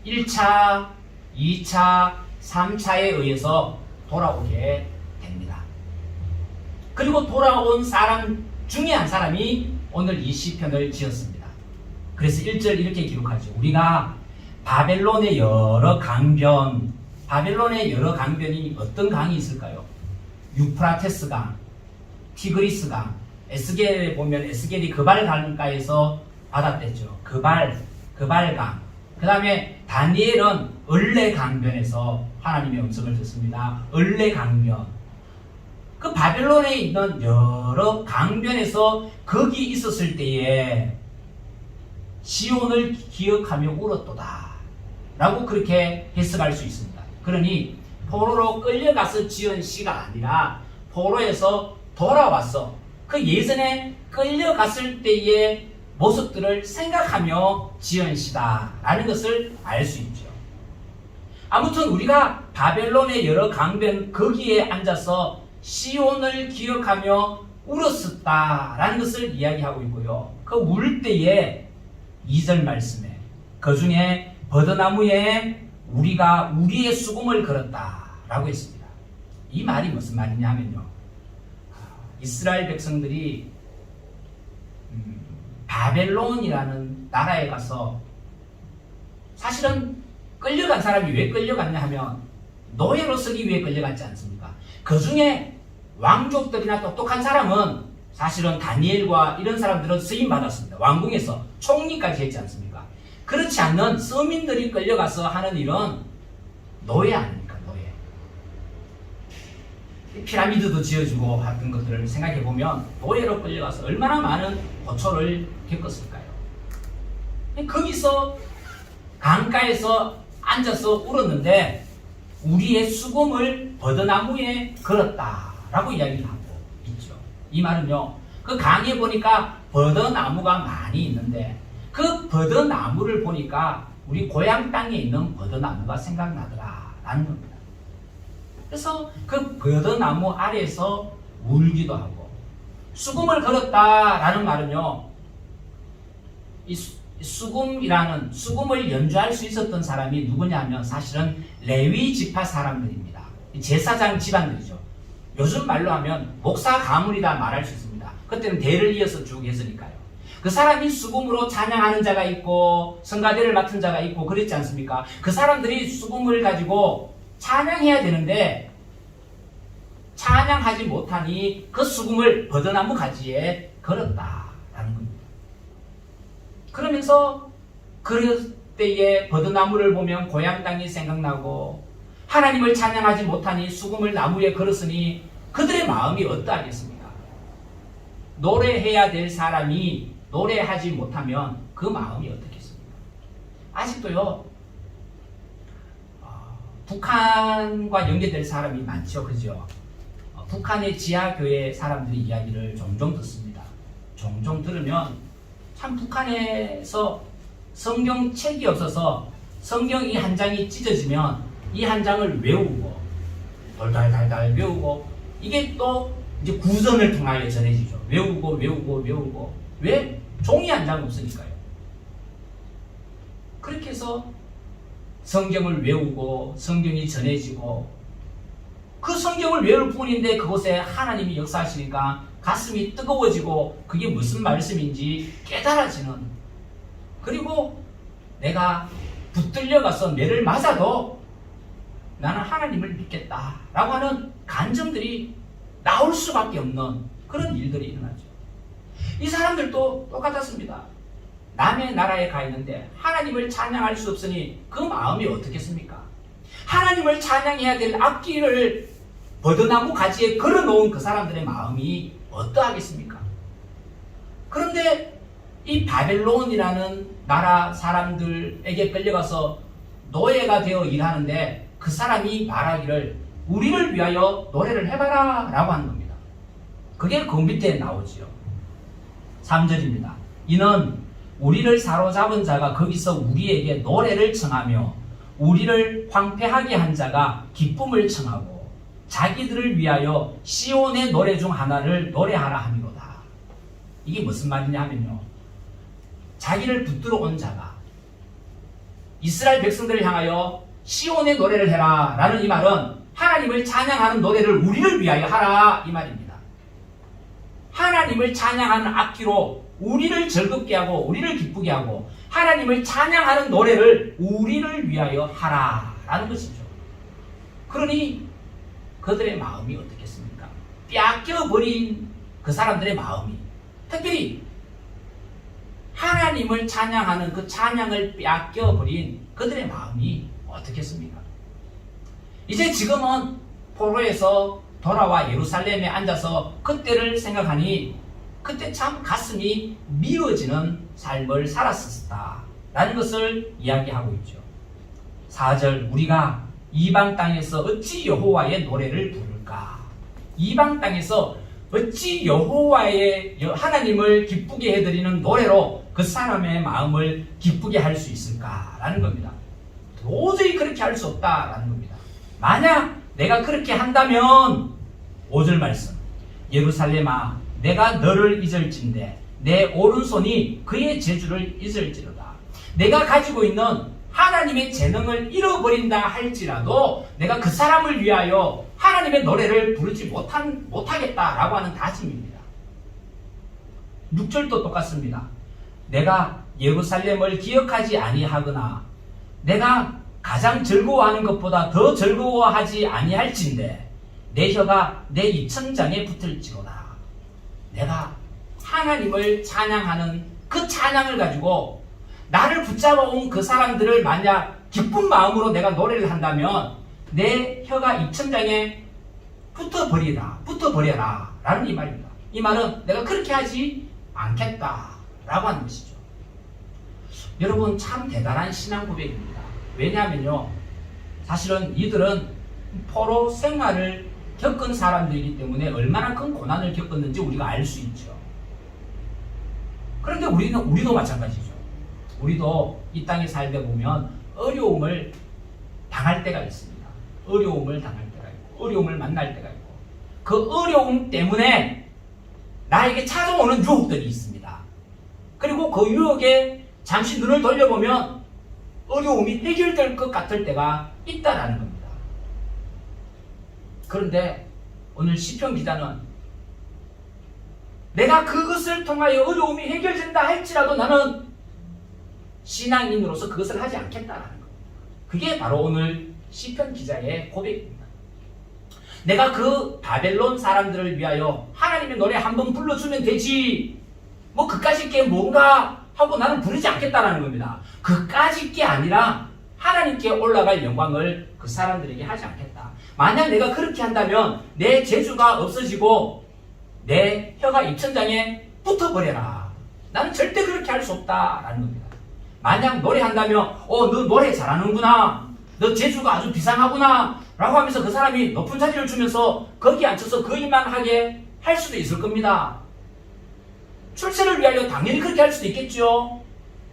1차, 2차, 3차에 의해서 돌아오게 됩니다. 그리고 돌아온 사람 중에 한 사람이 오늘 이 시편을 지었습니다. 그래서 1절 이렇게 기록하죠. 우리가 바벨론의 여러 강변이 어떤 강이 있을까요? 유프라테스 강, 티그리스 강, 에스겔에 보면 에스겔이 그발 강가에서 받아댔죠. 그발강. 그 다음에 다니엘은 을레 강변에서 하나님의 음성을 듣습니다. 을레 강변. 그 바벨론에 있는 여러 강변에서 거기 있었을 때에 시온을 기억하며 울었도다 라고 그렇게 해석할 수 있습니다. 그러니 포로로 끌려가서 지은 시가 아니라 포로에서 돌아와서 그 예전에 끌려갔을 때의 모습들을 생각하며 지은 시다라는 것을 알 수 있죠. 아무튼 우리가 바벨론의 여러 강변 거기에 앉아서 시온을 기억하며 울었었다라는 것을 이야기하고 있고요. 그 울 때에 2절 말씀에 그 중에 버드나무에 우리가 우리의 수금을 걸었다라고 했습니다. 이 말이 무슨 말이냐 하면요. 이스라엘 백성들이 바벨론이라는 나라에 가서 사실은 끌려간 사람이 왜 끌려갔냐 하면 노예로 쓰기 위해 끌려갔지 않습니까? 그 중에 왕족들이나 똑똑한 사람은 사실은 다니엘과 이런 사람들은 쓰임 받았습니다. 왕궁에서 총리까지 했지 않습니까? 그렇지 않는 서민들이 끌려가서 하는 일은 노예 아닙니까? 노예. 피라미드도 지어주고 하던 것들을 생각해보면 노예로 끌려가서 얼마나 많은 고초를 겪었을까요? 거기서 강가에서 앉아서 울었는데 우리의 수금을 버드나무에 걸었다라고 이야기를 하고 있죠. 이 말은요, 그 강에 보니까 버드나무가 많이 있는데 그 버드나무를 보니까 우리 고향 땅에 있는 버드나무가 생각나더라라는 겁니다. 그래서 그 버드나무 아래에서 울기도 하고, 수금을 걸었다라는 말은요, 이 수금을 연주할 수 있었던 사람이 누구냐 하면 사실은 레위 지파 사람들입니다. 제사장 집안들이죠. 요즘 말로 하면 목사 가문이다 말할 수 있습니다. 그때는 대를 이어서 쭉 했으니까요. 그 사람이 수금으로 찬양하는 자가 있고 성가대를 맡은 자가 있고 그랬지 않습니까? 그 사람들이 수금을 가지고 찬양해야 되는데 찬양하지 못하니 그 수금을 버드나무 가지에 걸었다라는 겁니다. 그러면서 그럴 때에 버드나무를 보면 고향 땅이 생각나고 하나님을 찬양하지 못하니 수금을 나무에 걸었으니 그들의 마음이 어떠하겠습니까? 노래해야 될 사람이 노래하지 못하면 그 마음이 어떻겠습니까? 아직도요, 북한과 연계될 사람이 많죠. 그죠? 북한의 지하교회 사람들이 이야기를 종종 듣습니다. 종종 들으면 참 북한에서 성경책이 없어서 성경 이 한 장이 찢어지면 이 한 장을 외우고 돌달달달 외우고 이게 또 이제 구전을 통하여 전해지죠. 외우고. 왜? 종이 한 장 없으니까요. 그렇게 해서 성경을 외우고 성경이 전해지고 그 성경을 외울 뿐인데 그곳에 하나님이 역사하시니까 가슴이 뜨거워지고 그게 무슨 말씀인지 깨달아지는, 그리고 내가 붙들려 가서 매를 맞아도 나는 하나님을 믿겠다라고 하는 간증들이 나올 수밖에 없는 그런 일들이 일어나죠. 이 사람들도 똑같았습니다. 남의 나라에 가 있는데 하나님을 찬양할 수 없으니 그 마음이 어떻겠습니까? 하나님을 찬양해야 될 악기를 버드나무 가지에 걸어놓은 그 사람들의 마음이 어떠하겠습니까? 그런데 이 바벨론이라는 나라 사람들에게 끌려가서 노예가 되어 일하는데 그 사람이 말하기를 우리를 위하여 노래를 해봐라 라고 하는 겁니다. 그게 그 밑에 나오지요. 3절입니다. 이는 우리를 사로잡은 자가 거기서 우리에게 노래를 청하며 우리를 황폐하게 한 자가 기쁨을 청하고 자기들을 위하여 시온의 노래 중 하나를 노래하라 함이로다. 이게 무슨 말이냐 하면요, 자기를 붙들어 온 자가 이스라엘 백성들을 향하여 시온의 노래를 해라 라는 이 말은 하나님을 찬양하는 노래를 우리를 위하여 하라 이 말입니다. 하나님을 찬양하는 악기로 우리를 즐겁게 하고 우리를 기쁘게 하고 하나님을 찬양하는 노래를 우리를 위하여 하라라는 것이죠. 그러니 그들의 마음이 어떻겠습니까? 뺏겨버린 그 사람들의 마음이, 특별히 하나님을 찬양하는 그 찬양을 뺏겨버린 그들의 마음이 어떻겠습니까? 이제 지금은 포로에서 돌아와 예루살렘에 앉아서 그때를 생각하니 그때 참 가슴이 미어지는 삶을 살았었다라는 것을 이야기하고 있죠. 4절, 우리가 이방 땅에서 어찌 여호와의 노래를 부를까? 이방 땅에서 어찌 여호와의 하나님을 기쁘게 해드리는 노래로 그 사람의 마음을 기쁘게 할 수 있을까라는 겁니다. 도저히 그렇게 할 수 없다라는 겁니다. 만약 내가 그렇게 한다면 5절 말씀, 예루살렘아 내가 너를 잊을진대 내 오른손이 그의 재주를 잊을지로다. 내가 가지고 있는 하나님의 재능을 잃어버린다 할지라도 내가 그 사람을 위하여 하나님의 노래를 부르지 못하겠다라고 하는 다짐입니다. 6절도 똑같습니다. 내가 예루살렘을 기억하지 아니하거나 내가 가장 즐거워하는 것보다 더 즐거워하지 아니할진대 내 혀가 내 입천장에 붙을지로다. 내가 하나님을 찬양하는 그 찬양을 가지고 나를 붙잡아온 그 사람들을 만약 기쁜 마음으로 내가 노래를 한다면 내 혀가 입천장에 붙어버려라 라는 이 말입니다. 이 말은 내가 그렇게 하지 않겠다라고 하는 것이죠. 여러분, 참 대단한 신앙 고백입니다. 왜냐하면요, 사실은 이들은 포로 생활을 겪은 사람들이기 때문에 얼마나 큰 고난을 겪었는지 우리가 알 수 있죠. 그런데 우리도 마찬가지죠. 우리도 이 땅에 살다 보면 어려움을 당할 때가 있습니다. 어려움을 당할 때가 있고 어려움을 만날 때가 있고 그 어려움 때문에 나에게 찾아오는 유혹들이 있습니다. 그리고 그 유혹에 잠시 눈을 돌려보면 어려움이 해결될 것 같을 때가 있다라는 겁니다. 그런데 오늘 시편 기자는 내가 그것을 통하여 어려움이 해결된다 할지라도 나는 신앙인으로서 그것을 하지 않겠다라는 겁니다. 그게 바로 오늘 시편 기자의 고백입니다. 내가 그 바벨론 사람들을 위하여 하나님의 노래 한번 불러주면 되지 뭐 그까짓 게 뭔가 하고 나는 부르지 않겠다라는 겁니다. 그까짓 게 아니라 하나님께 올라갈 영광을 그 사람들에게 하지 않겠다. 만약 내가 그렇게 한다면 내 재주가 없어지고 내 혀가 입천장에 붙어버려라. 나는 절대 그렇게 할 수 없다라는 겁니다. 만약 노래한다면 너 노래 잘하는구나, 너 재주가 아주 비상하구나 라고 하면서 그 사람이 높은 자리를 주면서 거기 앉혀서 그 일만 하게 할 수도 있을 겁니다. 출세를 위하여 당연히 그렇게 할 수도 있겠죠.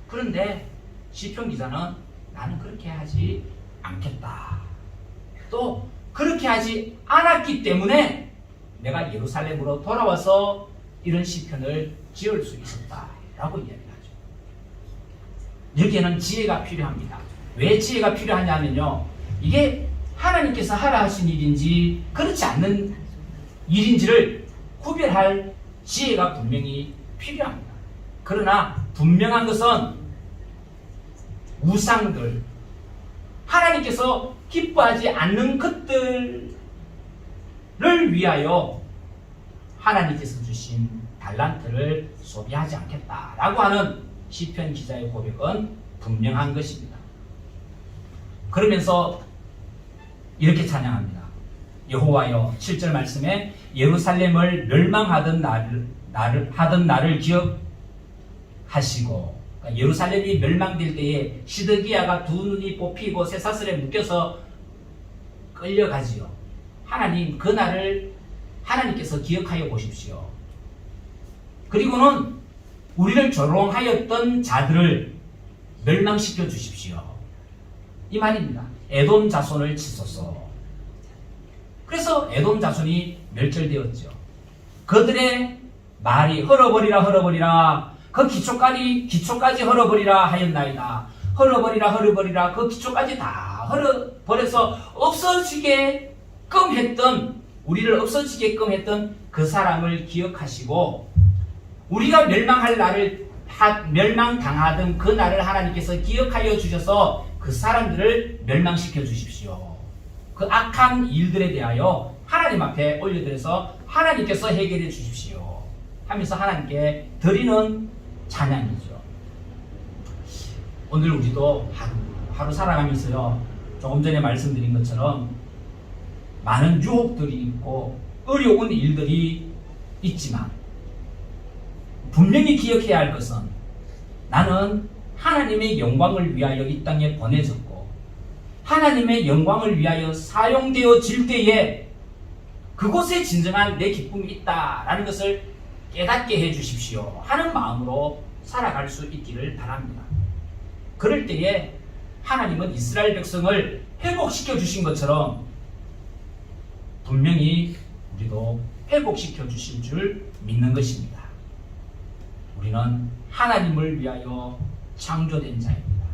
그런데 시편 기자는 나는 그렇게 하지 않겠다. 또 그렇게 하지 않았기 때문에 내가 예루살렘으로 돌아와서 이런 시편을 지을 수 있었다라고 이야기하죠. 여기에는 지혜가 필요합니다. 왜 지혜가 필요하냐면요, 이게 하나님께서 하라 하신 일인지 그렇지 않는 일인지를 구별할 지혜가 분명히 필요합니다. 그러나 분명한 것은 우상들, 하나님께서 기뻐하지 않는 것들을 위하여 하나님께서 주신 달란트를 소비하지 않겠다라고 하는 시편 기자의 고백은 분명한 것입니다. 그러면서 이렇게 찬양합니다. 여호와여, 7절 말씀에 예루살렘을 멸망하던 나를 기억하시고, 그러니까 예루살렘이 멸망될 때에 시드기야가 두 눈이 뽑히고 쇠사슬에 묶여서 끌려가지요. 하나님, 그 날을 하나님께서 기억하여 보십시오. 그리고는 우리를 조롱하였던 자들을 멸망시켜 주십시오. 이 말입니다. 에돔 자손을 치소서. 그래서 에돔 자손이 멸절되었죠. 그들의 말이 헐어버리라 그 기초까지 헐어버리라 하였나이다. 헐어버리라 그 기초까지 다 헐어버려서 없어지게끔 했던, 우리를 없어지게끔 했던 그 사람을 기억하시고, 우리가 멸망당하던 그 날을 하나님께서 기억하여 주셔서 그 사람들을 멸망시켜 주십시오. 그 악한 일들에 대하여 하나님 앞에 올려드려서 하나님께서 해결해 주십시오 하면서 하나님께 드리는 찬양이죠. 오늘 우리도 하루 살아가면서요, 조금 전에 말씀드린 것처럼 많은 유혹들이 있고 어려운 일들이 있지만 분명히 기억해야 할 것은, 나는 하나님의 영광을 위하여 이 땅에 보내졌고 하나님의 영광을 위하여 사용되어질 때에 그곳에 진정한 내 기쁨이 있다라는 것을 깨닫게 해주십시오 하는 마음으로 살아갈 수 있기를 바랍니다. 그럴 때에 하나님은 이스라엘 백성을 회복시켜 주신 것처럼 분명히 우리도 회복시켜 주실 줄 믿는 것입니다. 우리는 하나님을 위하여 창조된 자입니다.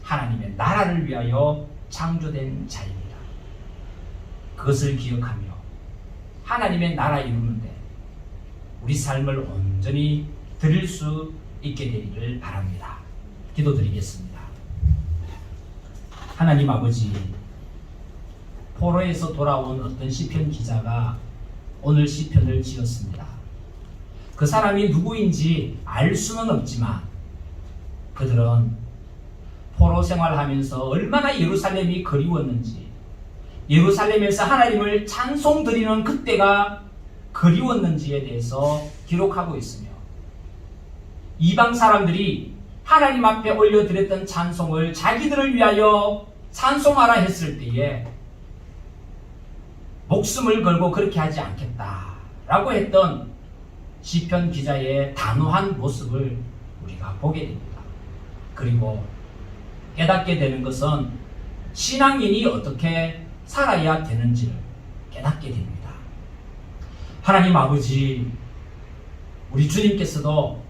하나님의 나라를 위하여 창조된 자입니다. 그것을 기억하며 하나님의 나라 이루는데 우리 삶을 온전히 드릴 수 있게 되기를 바랍니다. 기도드리겠습니다. 하나님 아버지, 포로에서 돌아온 어떤 시편 기자가 오늘 시편을 지었습니다. 그 사람이 누구인지 알 수는 없지만 그들은 포로 생활하면서 얼마나 예루살렘이 그리웠는지, 예루살렘에서 하나님을 찬송 드리는 그때가 그리웠는지에 대해서 기록하고 있으며, 이방 사람들이 하나님 앞에 올려드렸던 찬송을 자기들을 위하여 찬송하라 했을 때에 목숨을 걸고 그렇게 하지 않겠다라고 했던 시편 기자의 단호한 모습을 우리가 보게 됩니다. 그리고 깨닫게 되는 것은 신앙인이 어떻게 살아야 되는지를 깨닫게 됩니다. 하나님 아버지, 우리 주님께서도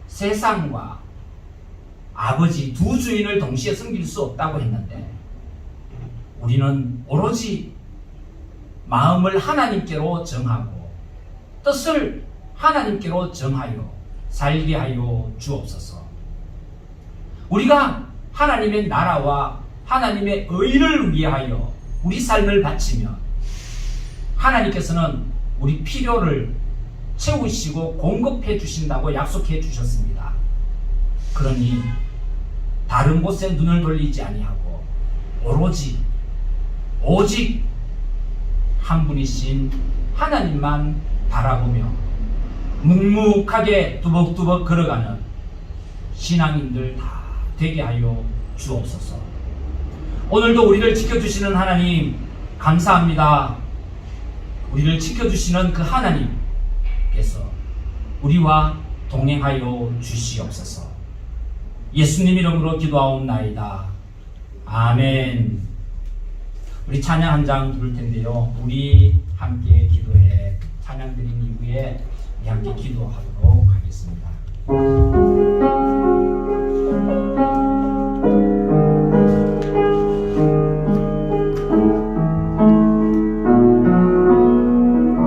세상과 아버지 두 주인을 동시에 섬길 수 없다고 했는데, 우리는 오로지 마음을 하나님께로 정하고 뜻을 하나님께로 정하여 살게 하여 주옵소서. 우리가 하나님의 나라와 하나님의 의를 위하여 우리 삶을 바치면 하나님께서는 우리 필요를 채우시고 공급해 주신다고 약속해 주셨습니다. 그러니 다른 곳에 눈을 돌리지 아니하고 오직 한 분이신 하나님만 바라보며 묵묵하게 두벅두벅 걸어가는 신앙인들 다 되게 하여 주옵소서. 오늘도 우리를 지켜주시는 하나님 감사합니다. 우리를 지켜주시는 그 하나님께서 우리와 동행하여 주시옵소서. 예수님 이름으로 기도하옵나이다. 아멘. 우리 찬양 한 장 부를 텐데요, 우리 함께 기도해 찬양 드린 이후에 함께 기도하도록 하겠습니다.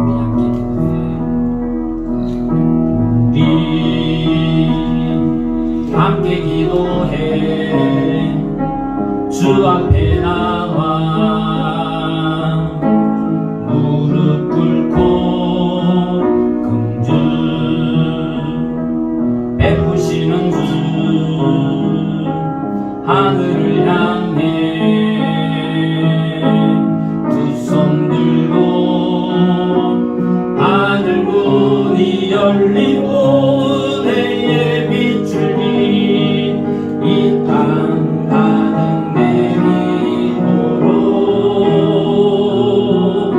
우리 함께 기도해. 우리 함께 기도해 주 앞에 나와 무릎 꿇고 긍휼 베푸시는 주 하늘을 향해 두 손 들고 하늘 문이 열리고 내게 비추니 이 땅 가득 내리도록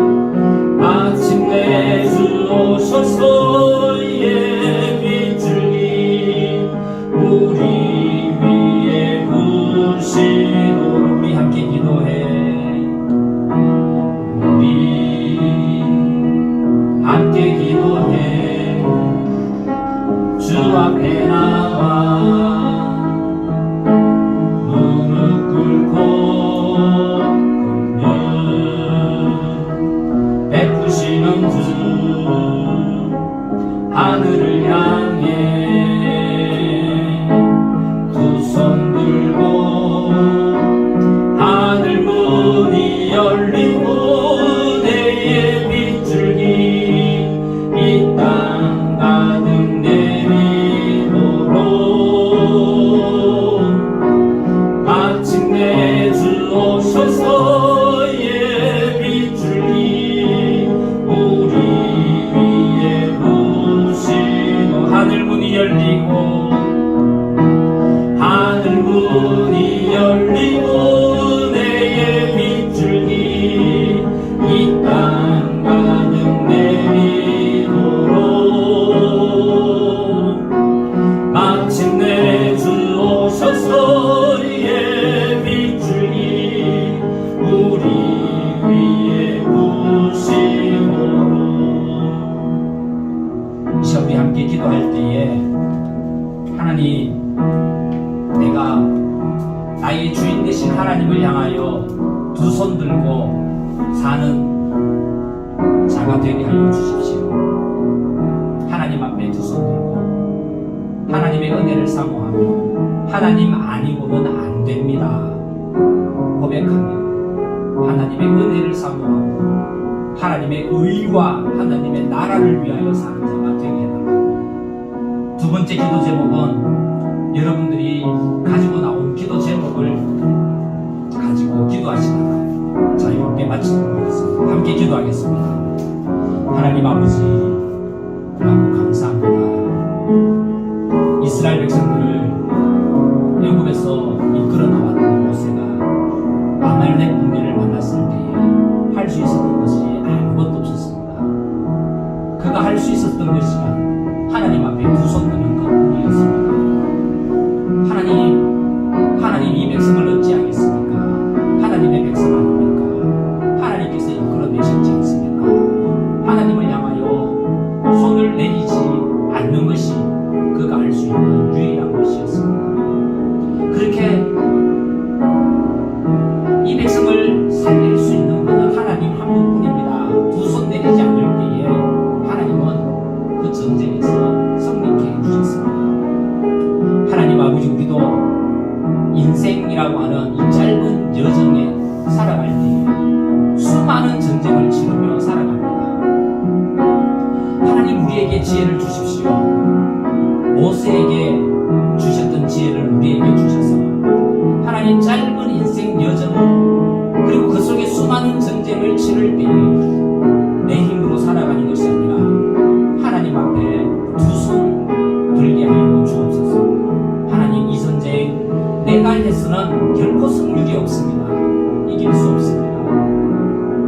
마침내 주 오셔서 예비줄기 우리 위에 부시도록 우리 함께 기도해. 우리 함께 기도해 주 앞에 나와 무릎 꿇고 긍휼 베푸시는 주 하늘을 향해 두 손 들고 하늘 문이 열리고 내게 비줄기 이 땅 가득 내리도록 마침내 주 오셔서 예비줄기 우리 위에 부시고 하늘 문이 열리고 하늘 문이 열리고 내게 비줄기 이 땅 가득 내리도록 마침내 주 오셔서 예비줄기 우리 위에 부시도록 이 시간 우리 함께 기도할 때에 하나님, 내가 나의 주인 되신 하나님을 향하여 두 손 들고 사는 자가 되게 하여 주십시오. 하나님 앞에 두 손 들고 하나님의 은혜를 사모하며 하나님 아니고는 안 됩니다 고백하며 하나님의 은혜를 사모하고 하나님의 의와 하나님의 나라를 위하여 사는 자가 되게 해달라고. 두 번째 기도 제목은 여러분들이 가지고 나온 기도 제목을 가지고 기도하시다가 자유롭게 마치도록 하겠습니다. 함께 기도하겠습니다. 하나님 아버지, 너무 감사합니다. 이스라엘 백성들을 애굽에서 이끌어 나왔던 모세가 아말렉 군대를 만났을 때에 할 수 있었던 것이 아무것도 없었습니다. 그가 할 수 있었던 것이 하나님 앞에 두 손 드는 것뿐이었습니다. 하나님 이 백성을 어찌하겠습니까? 하나님의 백성 아닙니까? 하나님께서 이끌어내셨지 않습니까? 하나님을 향하여 손을 내리지 않는 것이 그가 할 수 있는 유일한 것이었습니다. 그렇게 이 백성을 살릴 수 있는 것은 하나님 한 분뿐입니다. 두 손 내리지 않을 때에 하나님은 그 전쟁에서 승리케 해주셨습니다. 하나님 아버지, 우리도 인생이라고 하는 이 짧은 여정에 살아갈 때 수많은 전쟁을 치르며 살아갑니다. 하나님, 우리에게 지혜를 주십시오. 모세에게 주셨던 지혜를 우리에게 주셔서 하나님, 짧은 인생 여정 그리고 그 속에 수많은 전쟁을 치를 때에 내 힘으로 살아가는 것이 아니라 하나님 앞에 두 손 들게 하여 주옵소서. 하나님, 이 전쟁 내가 해서는 결코 승률이 없습니다. 이길 수 없습니다.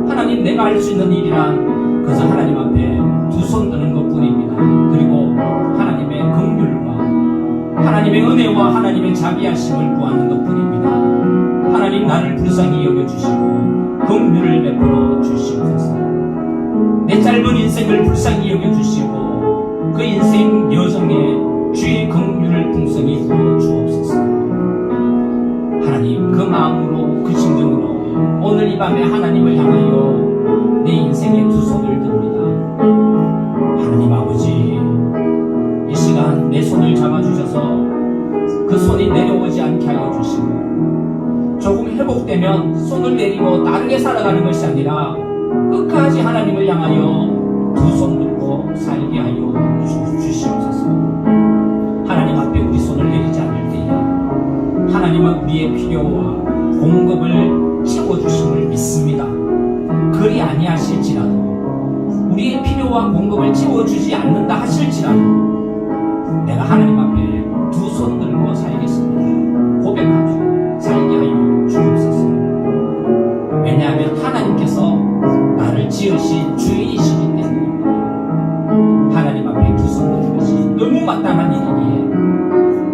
하나님, 내가 할 수 있는 일이란 그저 하나님 앞에 두 손 드는 것뿐입니다. 그리고 하나님의 긍휼과 하나님의 은혜와 하나님의 자비하심을 구하는 것뿐입니다. 하나님, 나를 불쌍히 여겨주시고 긍휼을 베풀어 주시옵소서. 내 짧은 인생을 불쌍히 여겨주시고 그 인생 여정에 주의 긍휼을 풍성히 부어 주옵소서. 하나님, 그 마음으로 그 심정으로 오늘 이 밤에 하나님을 향하여 내 인생의 두 손을 듭니다. 하나님 아버지, 이 시간 내 손을 잡아주셔서 그 손이 내려오지 않게 하여 주시고 조금 회복되면 손을 내리고 다르게 살아가는 것이 아니라 끝까지 하나님을 향하여 두 손 들고 살게 하여 주시옵소서. 하나님 앞에 우리 손을 내리지 않을 때에 하나님은 우리의 필요와 공급을 채워주심을 믿습니다. 그리 아니하실지라도 우리의 필요와 공급을 채워주지 않는다 하실지라도 내가 하나님 앞에 두 손 들고 살겠습니다. 고백하며 살게 하여 주옵소서. 왜냐하면 하나님께서 나를 지으신 주인이시기 때문입니다. 하나님 앞에 두 손 드는 것이 너무 마땅한 일이기에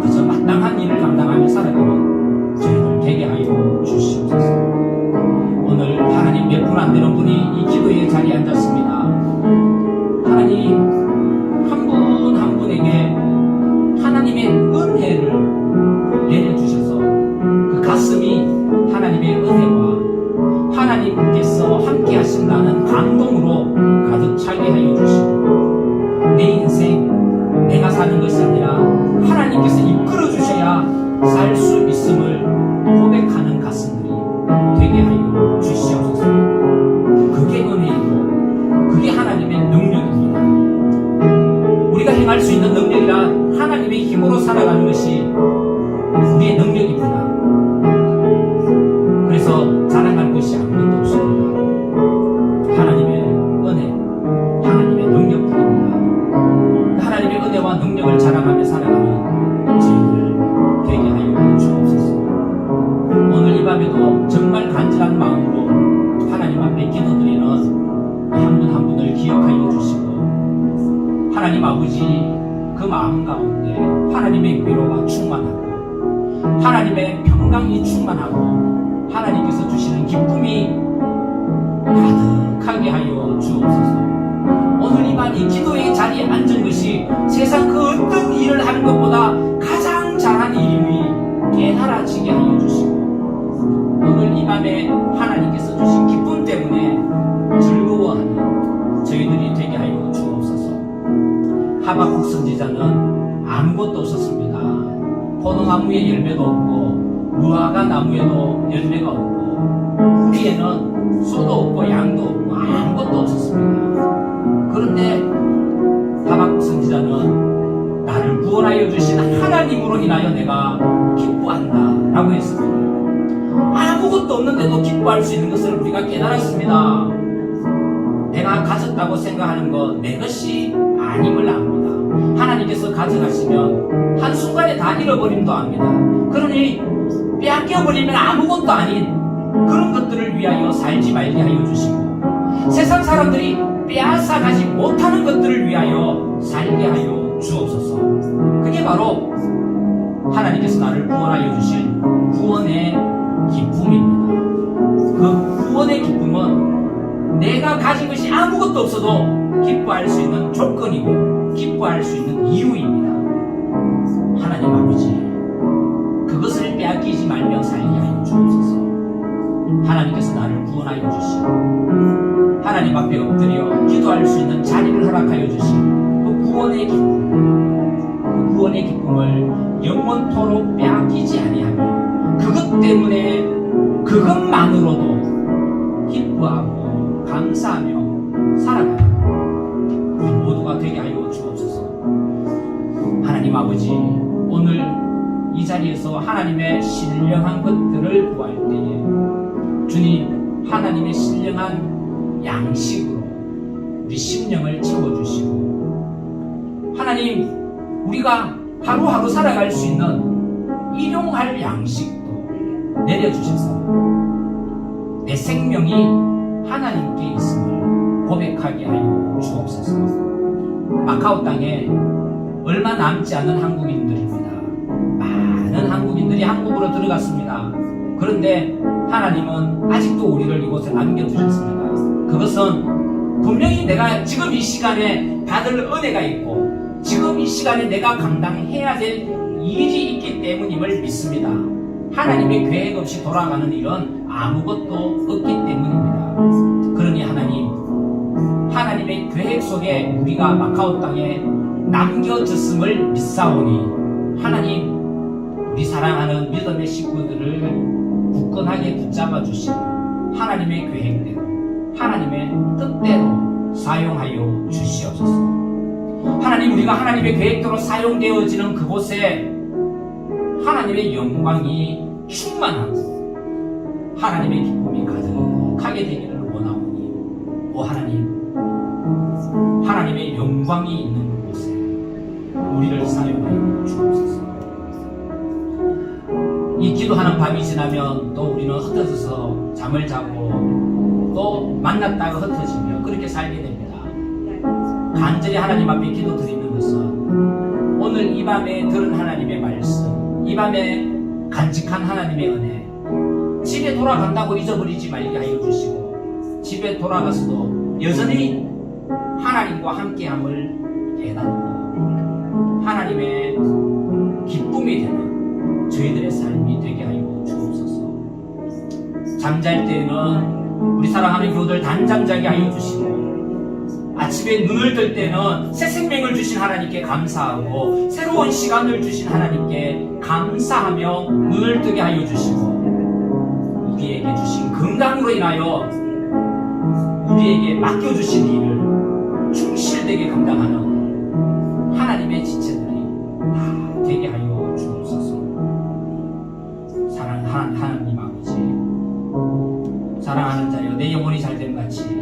그저 마땅한 일을 감당하며 살아가는 저희들 되게 하여 주시옵소서. 오늘 하나님 몇 분 안 되는 분이 이 기도의 자리에 앉았습니다. 하나님 한 분 한 분에게 하나님의 은혜를 내려주셔서 그 가슴이 하나님의 은혜와 하나님께서 함께 하신다는 감동으로 가득 차게 하여 주시고 내 인생 내가 사는 것이 아니라 하나님께서 이끌어 주셔야 살 수 있음을 고백하는 가슴들이 되게 하여 주시옵소서. 그게 은혜이고 그게 하나님의 능력입니다. 우리가 행할 수 있는 능력이란 하나님의 힘으로 살아가는 것이 우리의 능력입니다. 그래서 자랑할 것이 아무것도 없습니다. 하나님의 은혜, 하나님의 능력뿐입니다. 하나님의 은혜와 능력을 자랑하며 살아가는 저희들 되게 하여 주옵소서. 오늘 이 밤에도 정말 간절한 마음으로 하나님 앞에 기도드리는 한 분 한 분을 기억하여 주시고 하나님 아버지 그 마음 가운데 하나님의 위로가 충만하고 하나님의 평강이 충만하고 하나님께서 주시는 기쁨이 가득하게 하여 주옵소서. 오늘 이 밤 이 기도의 자리에 앉은 것이 세상 그 어떤 일을 하는 것보다 가장 잘한 일임이 깨달아지게 하여 주시고 오늘 이 밤에 하나님께서 주신 기쁨 때문에 즐거워하는 저희들이 되게 하여 주옵소서. 하박국 선지자는 아무것도 없었습니다. 포도나무에 열매도 없고 무화과 나무에도 열매가 없고 우리에는 소도 없고 양도 없고 아무것도 없었습니다. 그런데 하박국 선지자는 나를 구원하여 주신 하나님으로 인하여 내가 기뻐한다 라고 했습니다. 아무것도 없는데도 기뻐할 수 있는 것을 우리가 깨달았습니다. 내가 가졌다고 생각하는 것 내 것이 아님을 압니다. 하나님께서 가져가시면 한순간에 다 잃어버림도 압니다. 그러니 빼앗겨버리면 아무것도 아닌 그런 것들을 위하여 살지 말게 하여 주시고 세상 사람들이 빼앗아가지 못하는 것들을 위하여 살게 하여 주옵소서. 그게 바로 하나님께서 나를 구원하여 주신 구원의 기쁨입니다. 그 구원의 기쁨은 내가 가진 것이 아무것도 없어도 기뻐할 수 있는 조건이고 기뻐할 수 있는 이유입니다. 하나님 아버지, 그것을 빼앗기지 말며 살게 하여 주옵소서. 하나님께서 나를 구원하여 주시고 하나님 앞에 엎드려 기도할 수 있는 자리를 허락하여 주신 그 구원의 기쁨, 그 구원의 기쁨을 영원토록 빼앗기지 아니하며 그것 때문에 그것만으로도 기뻐하고 감사하며 살아가는 우리 모두가 되게 하여 주옵소서. 하나님 아버지, 오늘 이 자리에서 하나님의 신령한 것들을 구할 때에 주님 하나님의 신령한 양식으로 우리 심령을 채워주시고 하나님 우리가 하루하루 살아갈 수 있는 일용할 양식도 내려주셔서 내 생명이 하나님께 있음을 고백하게 하여 주옵소서. 마카오 땅에 얼마 남지 않은 한국인들입니다. 많은 한국인들이 한국으로 들어갔습니다. 그런데 하나님은 아직도 우리를 이곳에 남겨두셨습니다. 그것은 분명히 내가 지금 이 시간에 받을 은혜가 있고 지금 이 시간에 내가 감당해야 될 일이 있기 때문임을 믿습니다. 하나님의 계획 없이 돌아가는 일은 아무것도 없기 때문입니다. 그러니 하나님의 계획 속에 우리가 마카오 땅에 남겨졌음을 믿사오니 하나님 우리 사랑하는 믿음의 식구들을 굳건하게 붙잡아 주시고 하나님의 계획대로 하나님의 뜻대로 사용하여 주시옵소서. 하나님, 우리가 하나님의 계획대로 사용되어지는 그곳에 하나님의 영광이 충만하고 하나님의 기쁨이 가득하게 되기를 원하오니 오 하나님의 영광이 있는 곳에 우리를 사용하여 주옵소서. 이 기도하는 밤이 지나면 또 우리는 흩어져서 잠을 자고 또 만났다가 흩어지며 그렇게 살게 됩니다. 간절히 하나님 앞에 기도 드리는 것은 오늘 이 밤에 들은 하나님의 말씀, 이 밤에 간직한 하나님의 은혜, 집에 돌아간다고 잊어버리지 말게 하여 주시고 집에 돌아가서도 여전히 하나님과 함께함을 깨닫고 하나님의 기쁨이 되는 저희들의 삶이 되게 하여 주옵소서. 잠잘 때에는 우리 사랑하는 교우들 단잠 자게 하여 주시고 아침에 눈을 뜰 때는 새 생명을 주신 하나님께 감사하고 새로운 시간을 주신 하나님께 감사하며 눈을 뜨게 하여 주시고 우리에게 주신 건강으로 인하여 우리에게 맡겨주신 일을 충실되게 감당하는 하나님의 지체들이 다 되게 하여 주옵소서. 사랑하는 하나님 아버지, 사랑하는 자여, 내 영혼이 잘됨 같이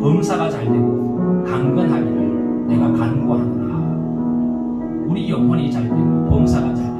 범사가 잘되고 강건하기를 내가 간구하노라. 우리 영혼이 잘되고 범사가 잘되고